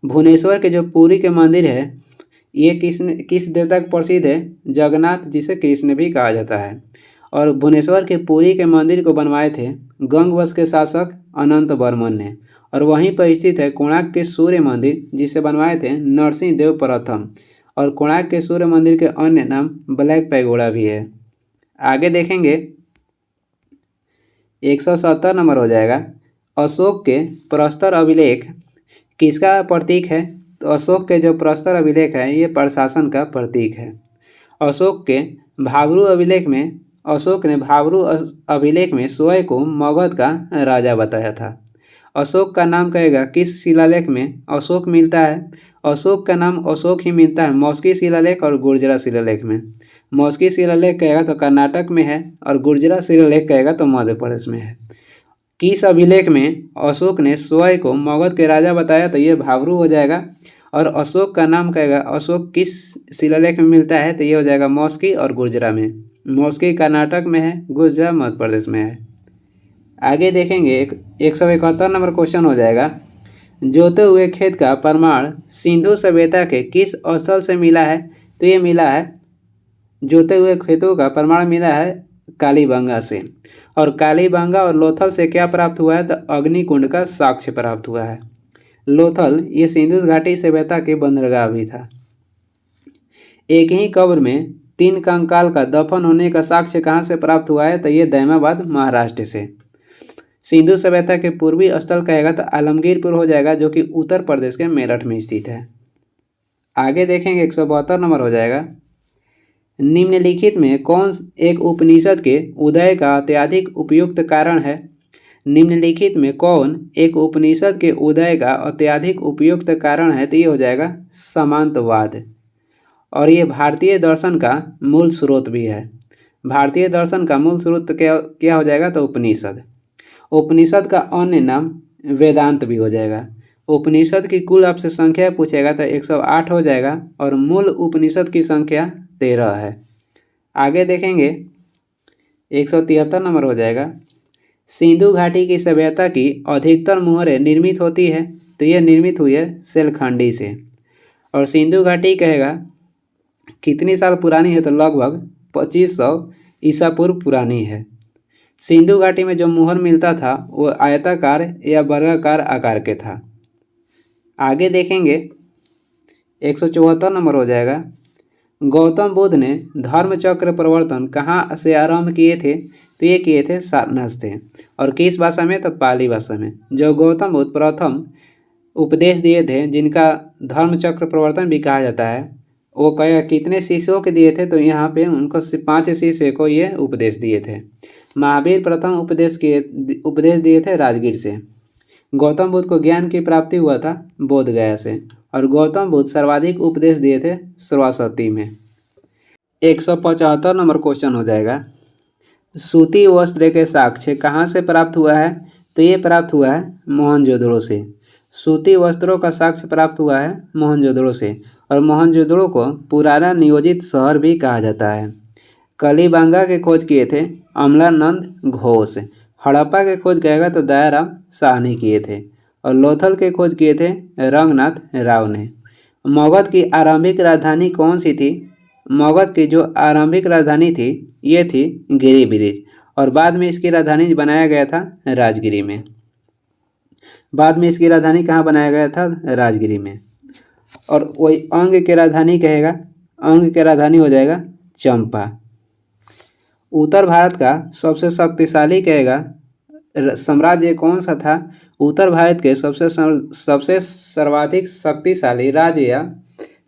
भुवनेश्वर के जो पुरी के मंदिर है ये किस देवता को प्रसिद्ध है? जगन्नाथ, जिसे कृष्ण भी कहा जाता है। और भुवनेश्वर के पुरी के मंदिर को बनवाए थे गंग वंश के शासक अनंत वर्मन ने। और वहीं पर स्थित है कोणार्क के सूर्य मंदिर जिसे बनवाए थे नरसिंह देव प्रथम। और कोणार्क के सूर्य मंदिर के अन्य नाम ब्लैक पैगोडा भी है। आगे देखेंगे 170 नंबर हो जाएगा। अशोक के प्रस्तर अभिलेख किसका प्रतीक है? तो अशोक के जो प्रस्तर अभिलेख है ये प्रशासन का प्रतीक है। अशोक के भाब्रू अभिलेख में अशोक ने भाब्रू अभिलेख में सोय को मगध का राजा बताया था। अशोक का नाम कहेगा किस शिलालेख में अशोक मिलता है? अशोक का नाम अशोक ही मिलता है मौस्की शिलालेख और गुर्जरा शिलालेख में। मौस्की शिलालेख कहेगा तो कर्नाटक में है और गुर्जरा शिलालेख कहेगा तो मध्य प्रदेश में है। किस अभिलेख में अशोक ने सोय को मगध के राजा बताया? तो ये भाब्रू हो जाएगा। और अशोक का नाम कहेगा अशोक किस शिलालेख में मिलता है? तो ये हो जाएगा मौस्की और गुर्जरा में। मौस्की कर्नाटक में है, गुर्जरा मध्य प्रदेश में है। आगे देखेंगे 171 नंबर क्वेश्चन हो जाएगा। जोते हुए खेत का प्रमाण सिंधु सभ्यता के किस स्थल से मिला है? तो ये मिला है जोते हुए खेतों का प्रमाण मिला है कालीबांगा से। और कालीबांगा और लोथल से क्या प्राप्त हुआ है? तो अग्निकुंड का साक्ष्य प्राप्त हुआ है। लोथल ये सिंधु घाटी सभ्यता के बंदरगाह भी था। एक ही कब्र में 3 कंकाल का दफन होने का साक्ष्य कहाँ से प्राप्त हुआ है? तो ये दैमाबाद महाराष्ट्र से। सिंधु सभ्यता के पूर्वी स्थल कहेगा तो आलमगीरपुर हो जाएगा, जो कि उत्तर प्रदेश के मेरठ में स्थित है। आगे देखेंगे 172 नंबर हो जाएगा। निम्नलिखित में कौन एक उपनिषद के उदय का अत्यधिक उपयुक्त कारण है? निम्नलिखित में कौन एक उपनिषद के उदय का अत्यधिक उपयुक्त कारण है? तो ये हो जाएगा समांतवाद, और ये भारतीय दर्शन का मूल स्रोत भी है। भारतीय दर्शन का मूल स्रोत क्या हो जाएगा? तो उपनिषद। उपनिषद का अन्य नाम वेदांत भी हो जाएगा। उपनिषद की कुल आपसे संख्या पूछेगा तो 108 हो जाएगा, और मूल उपनिषद की संख्या 13 है। आगे देखेंगे 173 नंबर हो जाएगा। सिंधु घाटी की सभ्यता की अधिकतर मुहरें निर्मित होती है, तो यह निर्मित हुई है सेलखंडी से। और सिंधु घाटी कहेगा कितनी साल पुरानी है? तो लगभग 2500 ईसा पूर्व पुरानी है। सिंधु घाटी में जो मुहर मिलता था वो आयताकार या वर्गाकार आकार के था। आगे देखेंगे 174 नंबर हो जाएगा। गौतम बुद्ध ने धर्म चक्र प्रवर्तन कहाँ से आरंभ किए थे? तो ये किए थे सारनाथ से। और किस भाषा में? तो पाली भाषा में। जो गौतम बुद्ध प्रथम उपदेश दिए थे, जिनका धर्म चक्र प्रवर्तन भी कहा जाता है, वो कहेगा कितने शिष्यों के दिए थे? तो यहाँ पे उनको 5 शिष्य को ये उपदेश दिए थे। महावीर प्रथम उपदेश दिए थे राजगीर से। गौतम बुद्ध को ज्ञान की प्राप्ति हुआ था बोध गया से, और गौतम बुद्ध सर्वाधिक उपदेश दिए थे सरस्वती में। 175 नंबर क्वेश्चन हो जाएगा। सूती वस्त्र के साक्ष्य कहाँ से प्राप्त हुआ है? तो ये प्राप्त हुआ है मोहनजोदड़ो से। सूती वस्त्रों का साक्ष्य प्राप्त हुआ है मोहनजोदड़ो से, और मोहनजोदड़ो को पुराना नियोजित शहर भी कहा जाता है। कलीबांगा के खोज किए थे अमलानंद घोष। हड़प्पा के खोज कहेगा तो दयाराम शाह ने किए थे, और लोथल के खोज किए थे रंगनाथ राव ने। मगध की आरंभिक राजधानी कौन सी थी? मगध की जो आरंभिक राजधानी थी ये थी गिरिब्रिज, और बाद में इसकी राजधानी बनाया गया था राजगिरी में। बाद में इसकी राजधानी कहाँ बनाया गया था? राजगिरी में। और वही अंग की राजधानी कहेगा, अंग की राजधानी हो जाएगा चंपा। उत्तर भारत का सबसे शक्तिशाली कहेगा साम्राज्य कौन सा था? उत्तर भारत के सबसे सर्वाधिक शक्तिशाली राज्य या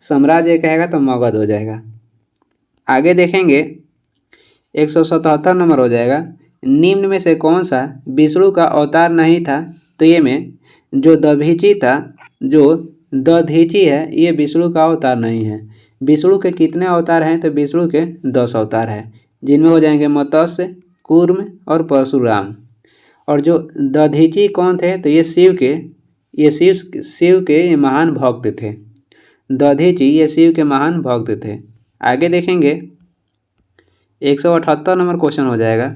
साम्राज्य कहेगा तो मगध हो जाएगा। आगे देखेंगे 177 नंबर हो जाएगा। निम्न में से कौन सा विष्णु का अवतार नहीं था? तो ये में जो दधीची है ये विष्णु का अवतार नहीं है। विष्णु के कितने अवतार हैं? तो विष्णु के 10 अवतार हैं, जिनमें हो जाएंगे मत्स्य, कूर्म और परशुराम। और जो दधीची कौन थे? तो ये शिव के महान भक्त थे। दधीची ये शिव के महान भक्त थे। आगे देखेंगे 178 नंबर क्वेश्चन हो जाएगा।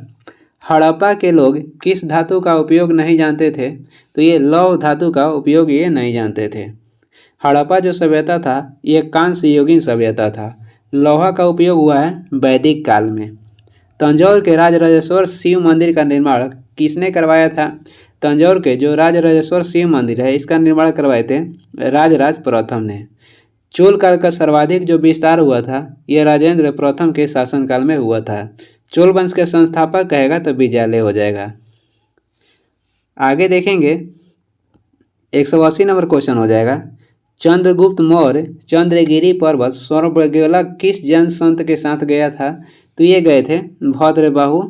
हड़प्पा के लोग किस धातु का उपयोग नहीं जानते थे? तो ये लौह धातु का उपयोग ये नहीं जानते थे। हड़प्पा जो सभ्यता था ये कांस्य युगीन सभ्यता था। लोहा का उपयोग हुआ है वैदिक काल में। तंजौर के राजराजेश्वर शिव मंदिर का निर्माण किसने करवाया था? तंजौर के जो राजराजेश्वर शिव मंदिर है इसका निर्माण करवाए थे राजराज प्रथम ने। चोल काल का सर्वाधिक जो विस्तार हुआ था यह राजेंद्र प्रथम के शासनकाल में हुआ था। चोल वंश के संस्थापक कहेगा तो विजयालय हो जाएगा। आगे देखेंगे 180 नंबर क्वेश्चन हो जाएगा। चंद्रगुप्त मौर्य चंद्रगिरी पर्वत स्वर्णगेला किस जैन संत के साथ गया था? तो ये गए थे भद्रबाहु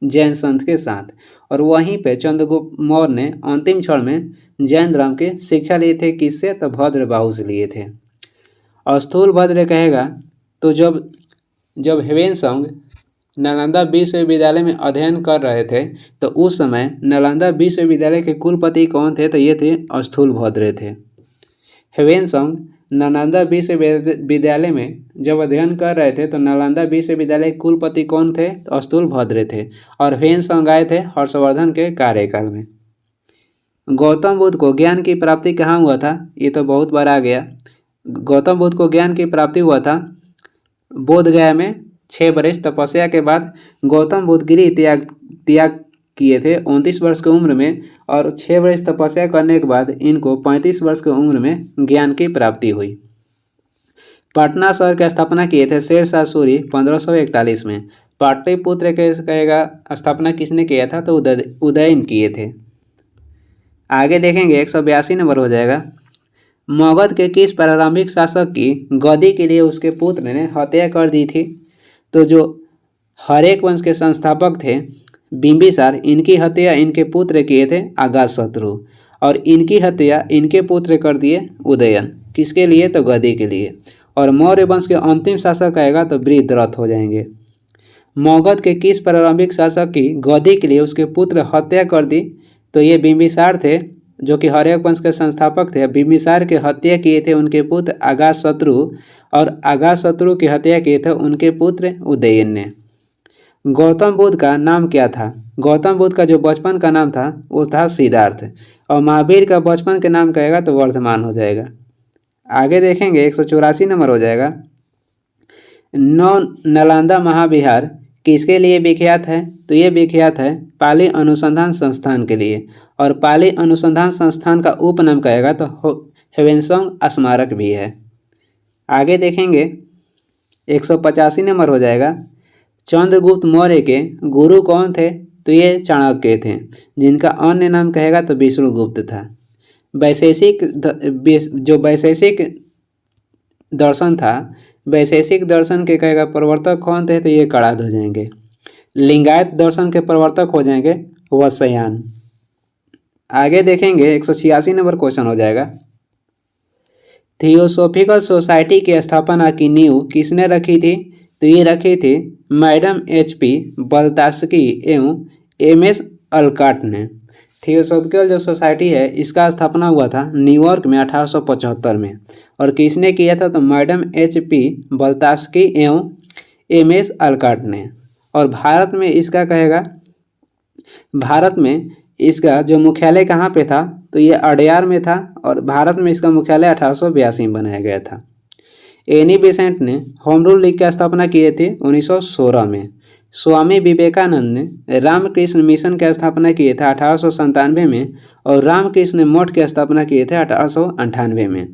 जैन संत के साथ। और वहीं पे चंद्रगुप्त मौर्य ने अंतिम क्षण में जैन धर्म की शिक्षा लिए थे। किससे? तो भद्रबाहु से लिए थे। स्थूल भद्र कहेगा तो जब ह्वेनसांग नालंदा विश्वविद्यालय में अध्ययन कर रहे थे तो उस समय नालंदा विश्वविद्यालय के कुलपति कौन थे? तो ये थे स्थूल भद्र थे। ह्वेनसांग नालंदा विश्वविद्यालय में जब अध्ययन कर रहे थे तो नालंदा विश्वविद्यालय के कुलपति कौन थे? तो स्थूल भद्र थे। और ह्वेनसांग आए थे हर्षवर्धन के कार्यकाल में। गौतम बुद्ध को ज्ञान की प्राप्ति कहाँ हुआ था? ये तो बहुत बार आ गया। गौतम बुद्ध को ज्ञान की प्राप्ति हुआ था बोध गया में। 6 वर्ष तपस्या के बाद गौतम बुद्ध गिरि त्याग किए थे 29 वर्ष की उम्र में, और 6 वर्ष तपस्या करने के बाद इनको 35 वर्ष की उम्र में ज्ञान की प्राप्ति हुई। पटना शहर की स्थापना किए थे शेरशाह सूरी 1541 में। पाटलिपुत्र के कहेगा स्थापना किसने किया था, तो उदयन किए थे। आगे देखेंगे 182 नंबर हो जाएगा। मगध के किस प्रारंभिक शासक की गद्दी के लिए उसके पुत्र ने हत्या कर दी थी, तो जो हरेक वंश के संस्थापक थे बिंबिसार, इनकी हत्या इनके पुत्र किए थे अजातशत्रु, और इनकी हत्या इनके पुत्र कर दिए उदयन। किसके लिए, तो गद्दी के लिए। और मौर्य वंश के अंतिम शासक आएगा तो वृद्धरथ हो जाएंगे। मगध के किस प्रारंभिक शासक की गद्दी के लिए उसके पुत्र हत्या कर दी, तो ये बिंबिसार थे, जो कि हर्यक वंश के संस्थापक थे। बिंबिसार की हत्या किए थे उनके पुत्र अजातशत्रु, और अजातशत्रु की हत्या किए थे उनके पुत्र उदयन ने। गौतम बुद्ध का नाम क्या था, गौतम बुद्ध का जो बचपन का नाम था वो था सिद्धार्थ, और महावीर का बचपन के नाम कहेगा तो वर्धमान हो जाएगा। आगे देखेंगे 184 नंबर हो जाएगा। नालंदा महाविहार किसके लिए विख्यात है, तो ये विख्यात है पाली अनुसंधान संस्थान के लिए, और पाली अनुसंधान संस्थान का उपनाम कहेगा तो ह्वेनसांग स्मारक भी है। आगे देखेंगे 185 नंबर हो जाएगा। चंद्रगुप्त मौर्य के गुरु कौन थे, तो ये चाणक्य थे, जिनका अन्य नाम कहेगा तो विष्णुगुप्त था। वैशेषिक जो वैशेषिक दर्शन था, वैशेषिक दर्शन के कहेगा प्रवर्तक कौन थे, तो ये कणाद हो जाएंगे। लिंगायत दर्शन के प्रवर्तक हो जाएंगे वत्स्यायन। आगे देखेंगे 186 नंबर क्वेश्चन हो जाएगा। थियोसॉफिकल सोसाइटी की स्थापना की नींव किसने रखी थी, तो ये रखी थी मैडम HP ब्लावत्स्की एवं MS अलकॉट ने। थियोसॉफिकल जो सोसाइटी है इसका स्थापना हुआ था न्यूयॉर्क में 1875 में, और किसने किया था, तो मैडम HP ब्लावत्स्की एवं MS अलकॉट ने। और भारत में इसका कहेगा, भारत में इसका जो मुख्यालय कहाँ पे था, तो ये अडयार में था, और भारत में इसका मुख्यालय 1882 में बनाया गया था। एनी बेसेंट ने होम रूल लीग की स्थापना किए थे 1916 में। स्वामी विवेकानंद ने रामकृष्ण मिशन की स्थापना किए थे 1897 में, और रामकृष्ण मठ की स्थापना किए थे 1898 में।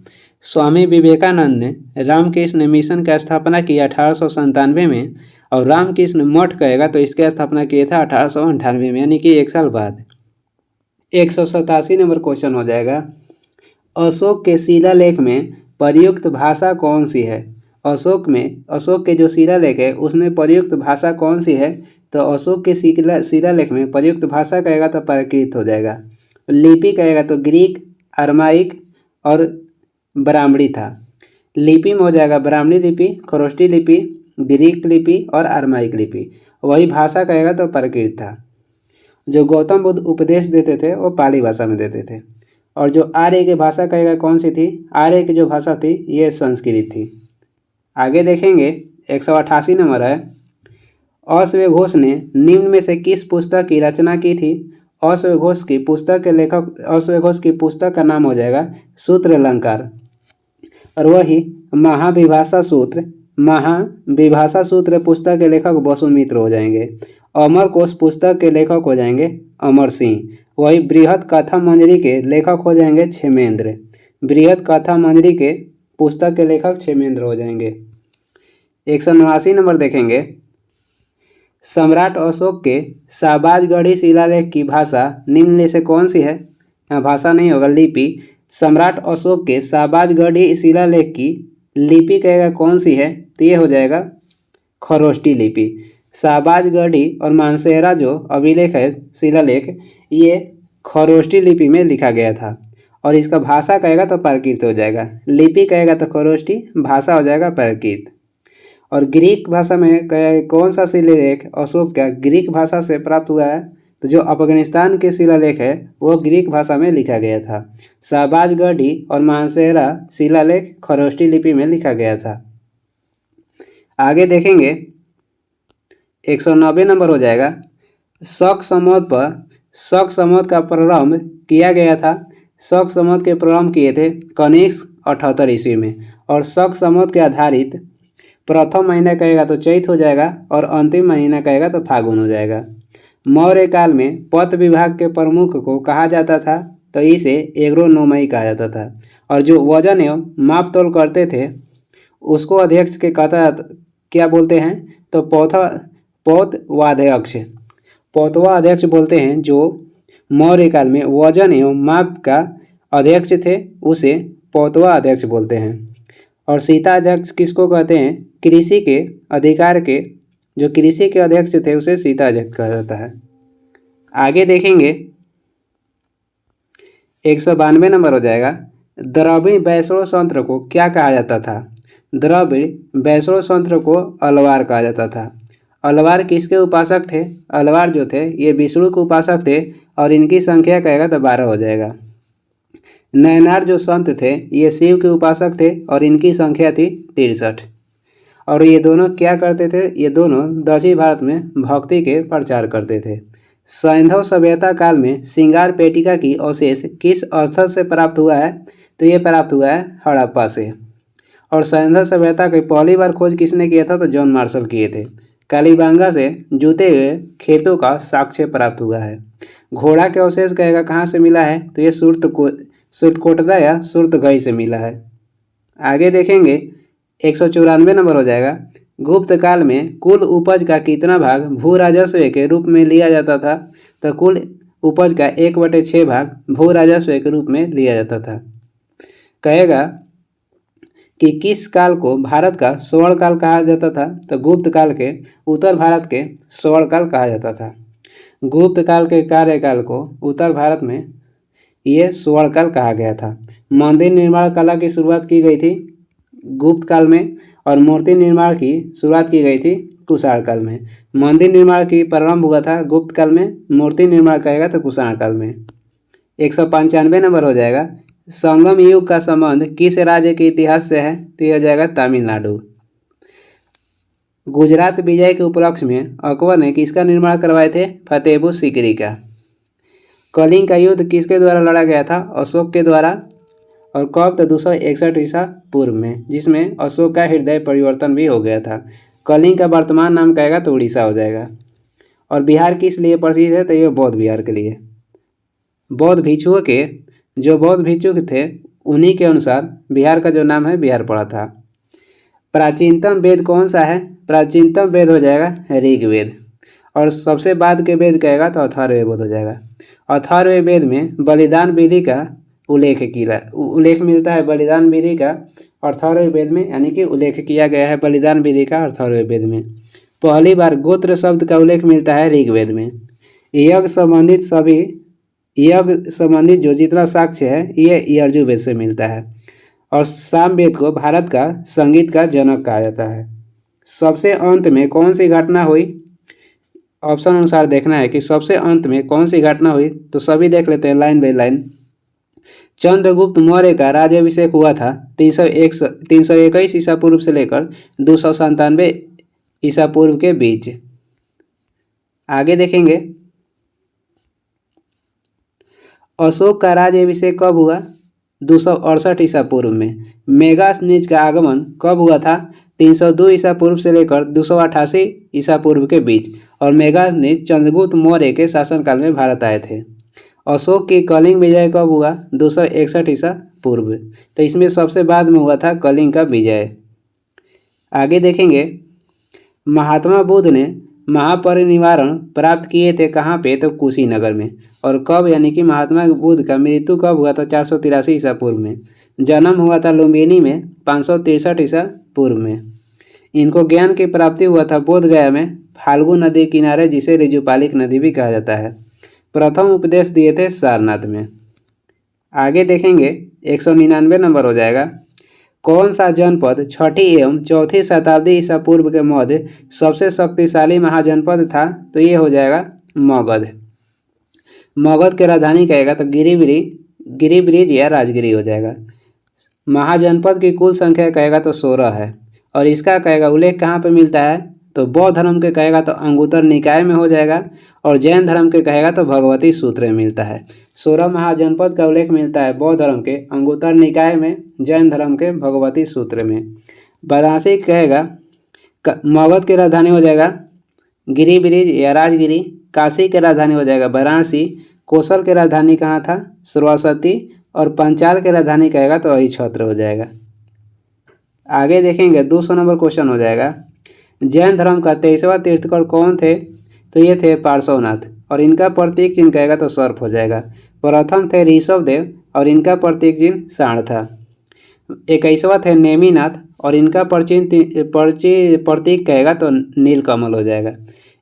स्वामी विवेकानंद ने रामकृष्ण मिशन की स्थापना की 1897 में, और रामकृष्ण मठ कहेगा तो इसकी स्थापना किए थे 1898 में, यानी कि 1 साल बाद। 187 नंबर क्वेश्चन हो जाएगा। अशोक के शिलालेख में प्रयुक्त भाषा कौन सी है, अशोक के जो शिलालेख है उसमें प्रयुक्त भाषा कौन सी है, तो अशोक के शिलालेख में प्रयुक्त भाषा कहेगा तो प्राकृत हो जाएगा। लिपि कहेगा तो ग्रीक, अरमाइक और ब्राह्मणी था। लिपि में हो जाएगा ब्राह्मणी लिपि, खरोष्टी लिपि, ग्रीक लिपि और अरमाइक लिपि। वही भाषा कहेगा तो प्राकृत था। जो गौतम बुद्ध उपदेश देते थे वो पाली भाषा में देते थे, और जो आर्य की भाषा कहेगा कौन सी थी, आर्य की जो भाषा थी ये संस्कृत थी। आगे देखेंगे 188 नंबर है। अश्व घोष ने निम्न में से किस पुस्तक की रचना की थी, अश्व घोष की पुस्तक का नाम हो जाएगा सूत्र अलंकार, और वही महाविभाषा सूत्र पुस्तक के लेखक वसुमित्र हो जाएंगे। अमर कोश पुस्तक के लेखक हो जाएंगे अमर सिंह। वही बृहद कथा मंजरी के लेखक हो जाएंगे क्षेमेंद्र। बृहद कथा मंजरी के पुस्तक के लेखक क्षेमेंद्र हो जाएंगे। 189 नंबर देखेंगे। सम्राट अशोक के शाहबाजगढ़ी शिलालेख की भाषा निम्न में से कौन सी है, यहाँ भाषा नहीं होगा लिपि। सम्राट अशोक के शाहबाजगढ़ी शिलालेख की लिपि कहेगा कौन सी है, तो ये हो जाएगा खरोष्टी लिपि। शाहबाजगढ़ी और मानसेरा जो अभिलेख है शिलालेख, ये खरोष्टी लिपि में लिखा गया था, और इसका भाषा कहेगा तो प्राकृत हो जाएगा। लिपि कहेगा तो खरोष्टी, भाषा हो जाएगा प्राकृत। और ग्रीक भाषा में कौन सा शिलालेख अशोक का ग्रीक भाषा से प्राप्त हुआ है, तो जो अफगानिस्तान के शिलालेख है वो ग्रीक भाषा में लिखा गया था। शाहबाजगढ़ी और मानसेरा शिलालेख खरोष्टी लिपि में लिखा गया था। आगे देखेंगे 190 नंबर हो जाएगा। शक समोद का प्रारंभ किया गया था। शक समोद के प्रारंभ किए थे कनिष्क 78 ईस्वी में, और शक समोद के आधारित प्रथम महीना कहेगा तो चैत हो जाएगा, और अंतिम महीना कहेगा तो फागुन हो जाएगा। मौर्य काल में पथ विभाग के प्रमुख को कहा जाता था, तो इसे एग्रोनोमाई कहा जाता था। और जो वजन एवं माप तोल करते थे उसको अध्यक्ष के क्या बोलते हैं, तो पौतवाध्यक्ष। पौतवाध्यक्ष बोलते हैं। जो मौर्य काल में वजन एवं माप का अध्यक्ष थे उसे पौतवाध्यक्ष बोलते हैं। और सीताध्यक्ष किसको कहते हैं, कृषि के अधिकार के, जो कृषि के अध्यक्ष थे उसे सीताध्यक्ष कहा जाता है। आगे देखेंगे 192 नंबर हो जाएगा, द्रविड़ वैष्णव तंत्र को क्या कहा जाता था। द्रविड़ वैष्णव तंत्र को अलवार कहा जाता था। अलवार किसके उपासक थे, अलवार जो थे ये विष्णु के उपासक थे और इनकी संख्या कहेगा तो 12 हो जाएगा। नयनार जो संत थे ये शिव के उपासक थे और इनकी संख्या थी 63। और ये दोनों क्या करते थे, ये दोनों दक्षिण भारत में भक्ति के प्रचार करते थे। सैंधव सभ्यता काल में श्रृंगार पेटिका की अवशेष किस स्थल से प्राप्त हुआ है, तो ये प्राप्त हुआ है हड़प्पा से। और सैंधव सभ्यता की पहली बार खोज किसने किया था, तो जॉन मार्शल किए थे। कालीबांगा से जुते हुए खेतों का साक्ष्य प्राप्त हुआ है। घोड़ा के अवशेष कहेगा कहाँ से मिला है, तो ये सुरतकोटदा या सुरतगई से मिला है। आगे देखेंगे 194 नंबर हो जाएगा, गुप्त काल में कुल उपज का कितना भाग भू राजस्व के रूप में लिया जाता था, तो कुल उपज का 1/6 भाग भू राजस्व के रूप में लिया जाता था। कहेगा कि किस काल को भारत का स्वर्ण काल कहा जाता था, तो गुप्त काल के उत्तर भारत के स्वर्ण काल कहा जाता था। गुप्त काल के कार्यकाल को उत्तर भारत में ये स्वर्ण काल कहा गया था। मंदिर निर्माण कला की शुरुआत की गई थी गुप्त काल में और मूर्ति निर्माण की शुरुआत की गई थी कुषाण काल में। मंदिर निर्माण की प्रारंभ हुआ था गुप्त काल में, मूर्ति निर्माण कहेगा तो कुषाण काल में। 195 नंबर हो जाएगा, संगम युग का संबंध किस राज्य के इतिहास से है, तो यह हो जाएगा तमिलनाडु। गुजरात विजय के उपलक्ष्य में अकबर ने किसका निर्माण करवाए थे, फतेहपुर सीकरी का। कलिंग का युद्ध किसके द्वारा लड़ा गया था, अशोक के द्वारा। और कब, तो 261 ईसा पूर्व में, जिसमें अशोक का हृदय परिवर्तन भी हो गया था। कलिंग का वर्तमान नाम कहेगा तो उड़ीसा हो जाएगा। और बिहार किस लिए प्रसिद्ध है, तो ये बौद्ध बिहार के लिए। बौद्ध भिक्षुओं के, जो बौद्ध भिक्षु थे उन्हीं के अनुसार बिहार का जो नाम है बिहार पड़ा था। प्राचीनतम वेद कौन सा है, प्राचीनतम वेद हो जाएगा ऋग्वेद। और सबसे बाद के वेद कहेगा तो अथर्ववेद हो जाएगा। अथर्ववेद में बलिदान विधि का उल्लेख मिलता है, बलिदान विधि का अथर्ववेद में, यानी कि उल्लेख किया गया है बलिदान विधि का अथर्ववेद में। पहली बार गोत्र शब्द का उल्लेख मिलता है ऋग्वेद में। यज्ञ संबंधित जो जितना साक्ष्य है ये यजुर्वेद से मिलता है। और सामवेद को भारत का संगीत का जनक कहा जाता है। सबसे अंत में कौन सी घटना हुई, ऑप्शन अनुसार देखना है कि सबसे अंत में कौन सी घटना हुई, तो सभी देख लेते हैं line by line. Chandragupta Maurya का राज्याभिषेक हुआ था 321 ईसा पूर्व से लेकर 297 ईसा पूर्व के बीच। आगे देखेंगे अशोक का राज्याभिषेक कब हुआ, 268 ईसा पूर्व में। मेगासनीज का आगमन कब हुआ था, 302 ईसा पूर्व से लेकर 288 ईसा पूर्व के बीच। और मेगासनीज चंद्रगुप्त मौर्य के शासनकाल में भारत आए थे। अशोक की कलिंग विजय कब हुआ, 261 ईसा पूर्व, तो इसमें सबसे बाद में हुआ था कलिंग का विजय। आगे देखेंगे महात्मा बुद्ध ने महापरिनिर्वाण प्राप्त किए थे कहाँ पे, तो कुशीनगर में। और कब, यानी कि महात्मा बुद्ध का मृत्यु कब हुआ था, 483 ईसा पूर्व में। जन्म हुआ था लुम्बिनी में 563 ईसा पूर्व में। इनको ज्ञान की प्राप्ति हुआ था बोध गया में फाल्गु नदी किनारे, जिसे ऋजुपालिक नदी भी कहा जाता है। प्रथम उपदेश दिए थे सारनाथ में। आगे देखेंगे 199 नंबर हो जाएगा, कौन सा जनपद 6ठी एवं 4ठी शताब्दी ईसा पूर्व के मध्य सबसे शक्तिशाली महाजनपद था, तो ये हो जाएगा मगध। मगध के राजधानी कहेगा तो गिरिब्रिज या राजगिरी हो जाएगा। महाजनपद की कुल संख्या कहेगा तो 16 है। और इसका कहेगा उल्लेख कहाँ पे मिलता है, तो बौद्ध धर्म के कहेगा तो अंगुत्तर निकाय में हो जाएगा। और जैन धर्म के कहेगा तो भगवती सूत्र में मिलता है। 16 महाजनपद का उल्लेख मिलता है बौद्ध धर्म के अंगुत्तर निकाय में, जैन धर्म के भगवती सूत्र में। वाराणसी कहेगा मगध की राजधानी हो जाएगा गिरिब्रिज या राजगिरी। काशी की राजधानी हो जाएगा वाराणसी। कौशल की राजधानी कहाँ था, श्रवस्ती। और पंचाल की राजधानी कहेगा तो अहिछत्र हो जाएगा। आगे देखेंगे 200 नंबर क्वेश्चन हो जाएगा। जैन धर्म का 23वां तीर्थंकर कौन थे? तो ये थे पार्श्वनाथ और इनका प्रतीक चिन्ह कहेगा तो सर्प हो जाएगा। प्रथम थे ऋषभ देव और इनका प्रतीक चिन्ह सांड था। 21वां थे नेमिनाथ और इनका प्रतीक कहेगा तो नीलकमल हो जाएगा।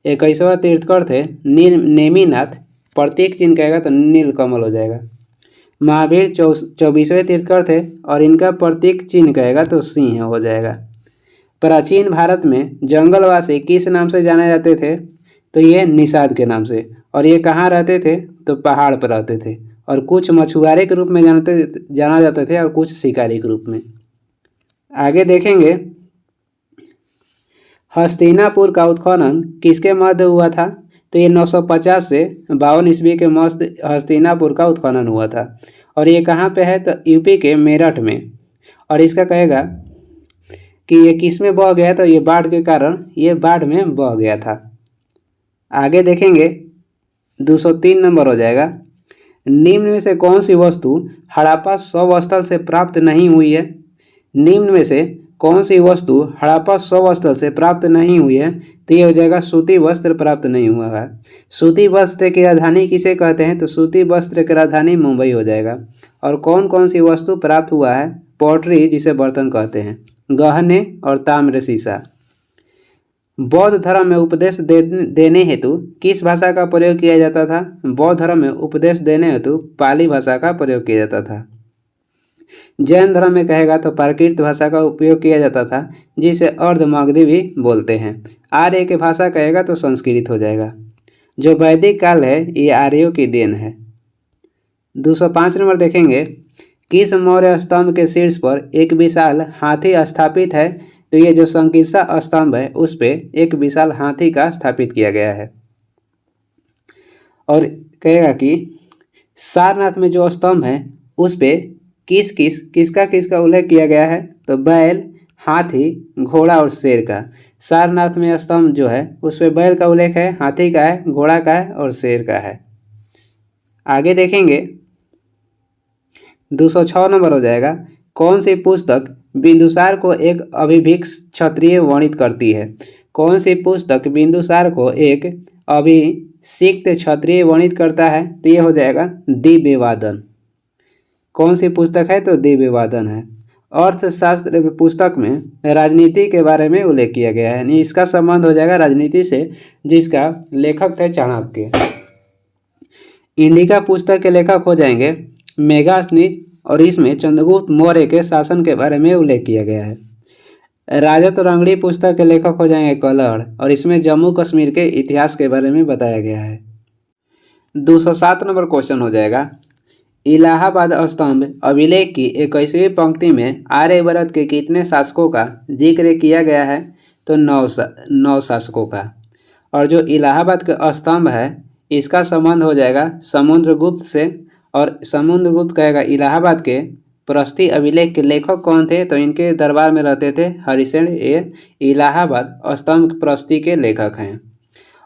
21वां तीर्थंकर थे नेमिनाथ, प्रतीक चिन्ह कहेगा तो नीलकमल हो जाएगा। महावीर 24वें तीर्थंकर थे और इनका प्रतीक चिन्ह कहेगा तो सिंह हो जाएगा। प्राचीन भारत में जंगलवासी किस नाम से जाने जाते थे? तो ये निषाद के नाम से। और ये कहाँ रहते थे? तो पहाड़ पर रहते थे और कुछ मछुआरे के रूप में जाना जाते थे और कुछ शिकारी के रूप में। आगे देखेंगे हस्तिनापुर का उत्खनन किसके मध्य हुआ था? तो ये 950 से 52 ईस्वी के मध्य हस्तिनापुर का उत्खनन हुआ था और ये कहाँ पे है? तो यूपी के मेरठ में। और इसका कहेगा कि ये किस में बह गया? तो ये बाढ़ के कारण ये बाढ़ में बह गया था। आगे देखेंगे 203 नंबर हो जाएगा। निम्न में से कौन सी वस्तु हड़प्पा शव स्थल से प्राप्त नहीं हुई है? निम्न में से कौन सी वस्तु हड़प्पा शव स्थल से प्राप्त नहीं हुई है? तो ये हो जाएगा सूती वस्त्र प्राप्त नहीं हुआ है। सूती वस्त्र की राजधानी किसे कहते हैं? तो सूती वस्त्र की राजधानी मुंबई हो जाएगा। और कौन कौन सी वस्तु प्राप्त हुआ है? पॉटरी जिसे बर्तन कहते हैं, गहने और ताम्र शीशा। बौद्ध धर्म में उपदेश देने हेतु किस भाषा का प्रयोग किया जाता था? बौद्ध धर्म में उपदेश देने हेतु पाली भाषा का प्रयोग किया जाता था। जैन धर्म में कहेगा तो प्राकृत भाषा का उपयोग किया जाता था जिसे अर्धमागधी भी बोलते हैं। आर्य की भाषा कहेगा तो संस्कृत हो जाएगा। जो वैदिक काल है ये आर्यों की देन है। 205 नंबर देखेंगे। किस मौर्य स्तंभ के शीर्ष पर एक विशाल हाथी स्थापित है? तो ये जो संकीर्षा स्तंभ है उस पे एक विशाल हाथी का स्थापित किया गया है। और कहेगा कि सारनाथ में जो स्तंभ है उस पे किसका उल्लेख किया गया है? तो बैल, हाथी, घोड़ा और शेर का। सारनाथ में स्तंभ जो है उस पे बैल का उल्लेख है, हाथी का है, घोड़ा का है और शेर का है। आगे देखेंगे 206 नंबर हो जाएगा। कौन सी पुस्तक बिंदुसार को एक अभिभिक्त क्षत्रिय वर्णित करती है? कौन सी पुस्तक बिंदुसार को एक अभिषिक्त क्षत्रिय वर्णित करता है? तो ये हो जाएगा दिव्यवादन। कौन सी पुस्तक है? तो दिव्यवादन है। अर्थशास्त्र पुस्तक में राजनीति के बारे में उल्लेख किया गया है, यानी इसका संबंध हो जाएगा राजनीति से, जिसका लेखक थे चाणक्य। इंडिका पुस्तक के लेखक हो जाएंगे मेगास्थनीज और इसमें चंद्रगुप्त मौर्य के शासन के बारे में उल्लेख किया गया है। राजत रंगड़ी पुस्तक के लेखक हो जाएंगे कलहड़ और इसमें जम्मू कश्मीर के इतिहास के बारे में बताया गया है। 207 नंबर क्वेश्चन हो जाएगा। इलाहाबाद स्तंभ अभिलेख की 21वीं पंक्ति में आर्यवर्त के कितने शासकों का जिक्र किया गया है? तो 9 शासकों का। और जो इलाहाबाद का स्तंभ है इसका संबंध हो जाएगा समुद्रगुप्त से। और समुद्रगुप्त कहेगा इलाहाबाद के प्रस्ती अभिलेख के लेखक कौन थे? तो इनके दरबार में रहते थे हरिसेन। ये इलाहाबाद स्तंभ प्रस्ती के लेखक हैं।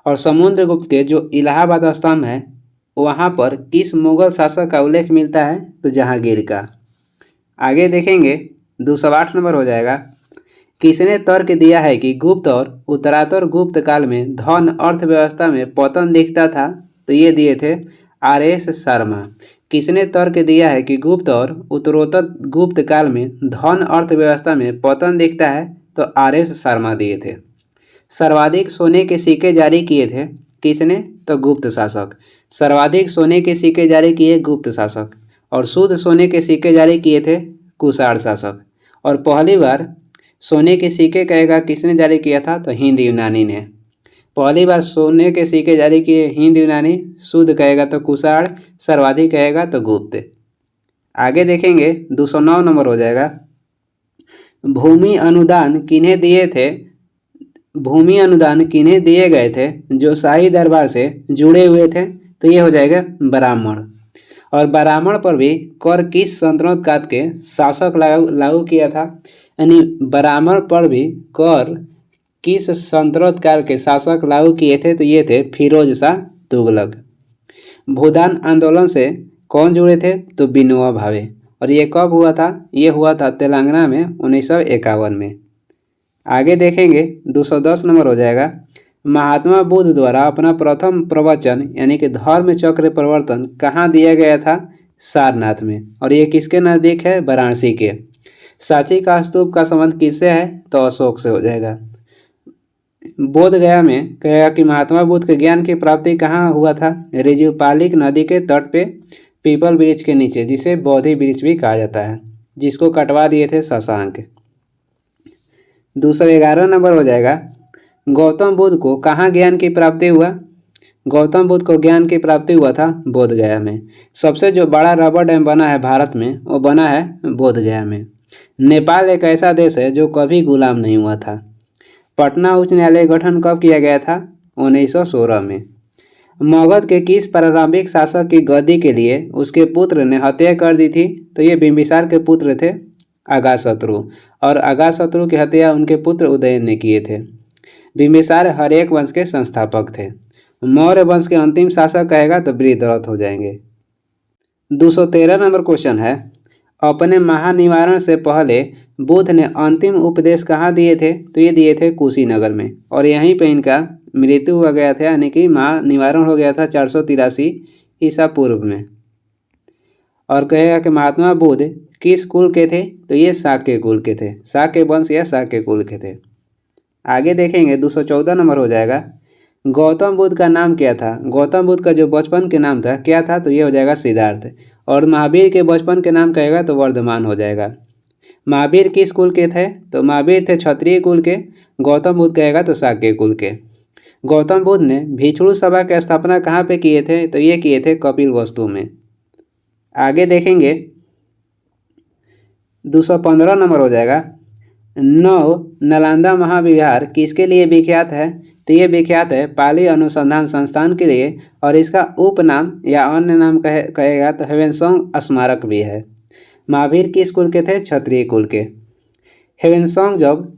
और समुद्रगुप्त के जो इलाहाबाद स्तंभ है वहाँ पर किस मुगल शासक का उल्लेख मिलता है? तो जहांगीर का। आगे देखेंगे 208 नंबर हो जाएगा। किसने तर्क दिया है कि गुप्त और उत्तरातर गुप्त काल में धन अर्थव्यवस्था में पतन दिखता था? तो ये दिए थे RS शर्मा। किसने तर्क दिया है कि गुप्त और उत्तरोत्तर गुप्त काल में धन अर्थव्यवस्था में पतन दिखता है? तो RS शर्मा दिए थे। सर्वाधिक सोने के सिक्के जारी किए थे किसने? तो गुप्त शासक। सर्वाधिक सोने के सिक्के जारी किए गुप्त शासक। और शुद्ध सोने के सिक्के जारी किए थे कुषाण शासक। और पहली बार सोने के सिक्के कहेगा किसने जारी किया था? तो हिंद यूनानी ने। पहली बार सोने के सिक्के जारी किए हिंद यूनानी। शुद्ध कहेगा तो कुषाण, सर्वाधिक कहेगा तो गुप्त। आगे देखेंगे 209 नंबर हो जाएगा। भूमि अनुदान किन्हें दिए थे? भूमि अनुदान किन्हें दिए गए थे जो शाही दरबार से जुड़े हुए थे? तो ये हो जाएगा ब्राह्मण। और ब्राह्मण पर भी कर किस सल्तनत काल के शासक लागू किया था? यानी ब्राह्मण पर भी कर किस सल्तनत काल के शासक लागू किए थे? तो ये थे फिरोज शाह तुगलक। भूदान आंदोलन से कौन जुड़े थे? तो विनोबा भावे। और ये कब हुआ था? ये हुआ था तेलंगाना में 1951 में। आगे देखेंगे 210 नंबर हो जाएगा। महात्मा बुद्ध द्वारा अपना प्रथम प्रवचन यानी कि धर्म चक्र प्रवर्तन कहाँ दिया गया था? सारनाथ में। और ये किसके नज़दीक है? वाराणसी के। सांची का स्तूप का संबंध किससे है? तो अशोक से हो जाएगा। बोध गया में कहेगा कि महात्मा बुद्ध के ज्ञान की प्राप्ति कहाँ हुआ था? रिजुपालिक नदी के तट पे पीपल वृक्ष के नीचे, जिसे बोधि वृक्ष भी कहा जाता है, जिसको कटवा दिए थे शशांक। 211 नंबर हो जाएगा। गौतम बुद्ध को कहाँ ज्ञान की प्राप्ति हुआ? गौतम बुद्ध को ज्ञान की प्राप्ति हुआ था बोध गया में। सबसे जो बड़ा रबर डैम बना है भारत में, वो बना है बोध गया में। नेपाल एक ऐसा देश है जो कभी गुलाम नहीं हुआ था। पटना उच्च न्यायालय गठन कब किया गया था? 1916 में। मगध के किस प्रारंभिक शासक की गद्दी के लिए उसके पुत्र ने हत्या कर दी थी? तो ये बिंबिसार के पुत्र थे अगाशत्रु, और अगाशत्रु की हत्या उनके पुत्र उदयन ने किए थे। बिंबिसार हर्यक वंश के संस्थापक थे। मौर्य वंश के अंतिम शासक कहेगा तो बृहद्रथ हो जाएंगे। 213 नंबर क्वेश्चन है, अपने महानिवारण से पहले बुद्ध ने अंतिम उपदेश कहाँ दिए थे? तो ये दिए थे कुशीनगर में, और यहीं पे इनका मृत्यु हो गया था, यानी कि महानिवारण हो गया था 483 ईसा पूर्व में। और कहेगा कि महात्मा बुद्ध किस कुल के थे? तो ये शाक्य कुल के थे, शाक्य वंश या शाक्य कुल के थे। आगे देखेंगे 214 नंबर हो जाएगा। गौतम बुद्ध का नाम क्या था? गौतम बुद्ध का जो बचपन के नाम था क्या था? तो ये हो जाएगा सिद्धार्थ। और महावीर के बचपन के नाम कहेगा तो वर्धमान हो जाएगा। महावीर किस कुल के थे? तो महावीर थे क्षत्रिय कुल के। गौतम बुद्ध कहेगा तो शाक्य कुल के। गौतम बुद्ध ने भिक्षु सभा की स्थापना कहाँ पे किए थे? तो ये किए थे कपिल वस्तु में। आगे देखेंगे 215 नंबर हो जाएगा। नालंदा महाविहार किसके लिए विख्यात है? तो ये विख्यात है पाली अनुसंधान संस्थान के लिए, और इसका उपनाम या अन्य नाम कहेगा तो ह्वेनसांग स्मारक भी है। महावीर किस कुल के थे? क्षत्रिय कुल के। ह्वेनसांग जब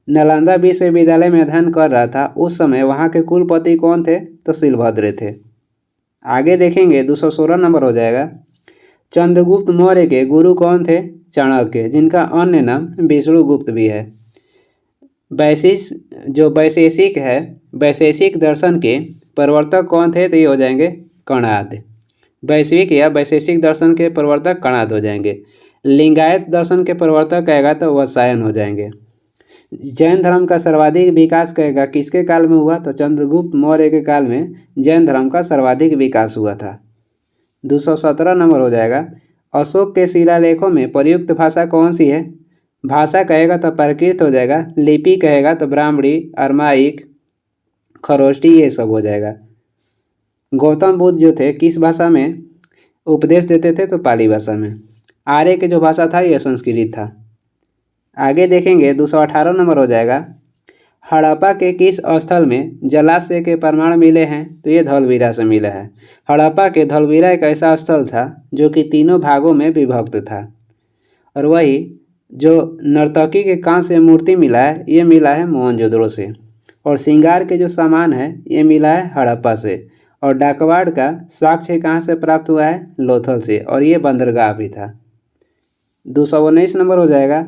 नालंदा विश्वविद्यालय में अध्ययन कर रहा था उस समय वहाँ के कुलपति कौन थे? तो शिलभद्र थे। आगे देखेंगे 216 नंबर हो जाएगा। चंद्रगुप्त मौर्य के गुरु कौन थे? चाणक्य, जिनका अन्य नाम विष्णुगुप्त भी है। वैशेषिक है, वैशेषिक दर्शन के प्रवर्तक कौन थे? तो ये हो जाएंगे कणाद। वैश्विक या वैशेषिक दर्शन के प्रवर्तक कणाद हो जाएंगे। लिंगायत दर्शन के प्रवर्तक कहेगा तो वत्सायन हो जाएंगे। जैन धर्म का सर्वाधिक विकास कहेगा किसके काल में हुआ? तो चंद्रगुप्त मौर्य के काल में जैन धर्म का सर्वाधिक विकास हुआ था। 217 नंबर हो जाएगा। अशोक के शिलालेखों में प्रयुक्त भाषा कौन सी है? भाषा कहेगा तो प्राकृत हो जाएगा। लिपि कहेगा तो ब्राह्मणी, अरमाइक, खरोष्टी, ये सब हो जाएगा। गौतम बुद्ध जो थे किस भाषा में उपदेश देते थे? तो पाली भाषा में। आर्य की जो भाषा था यह संस्कृत था। आगे देखेंगे 218 नंबर हो जाएगा। हड़प्पा के किस स्थल में जलाशय के प्रमाण मिले हैं? तो ये धौलवीरा से मिला है। हड़प्पा के धौलवीरा एक ऐसा स्थल था जो कि 3 भागों में विभक्त था। और वही जो नर्तकी के कांस्य से मूर्ति मिला है ये मिला है मोहनजोदड़ो से। और श्रृंगार के जो सामान है ये मिला है हड़प्पा से। और डाकवाड़ का साक्ष्य कहाँ से प्राप्त हुआ है? लोथल से, और ये बंदरगाह भी था। 219 नंबर हो जाएगा।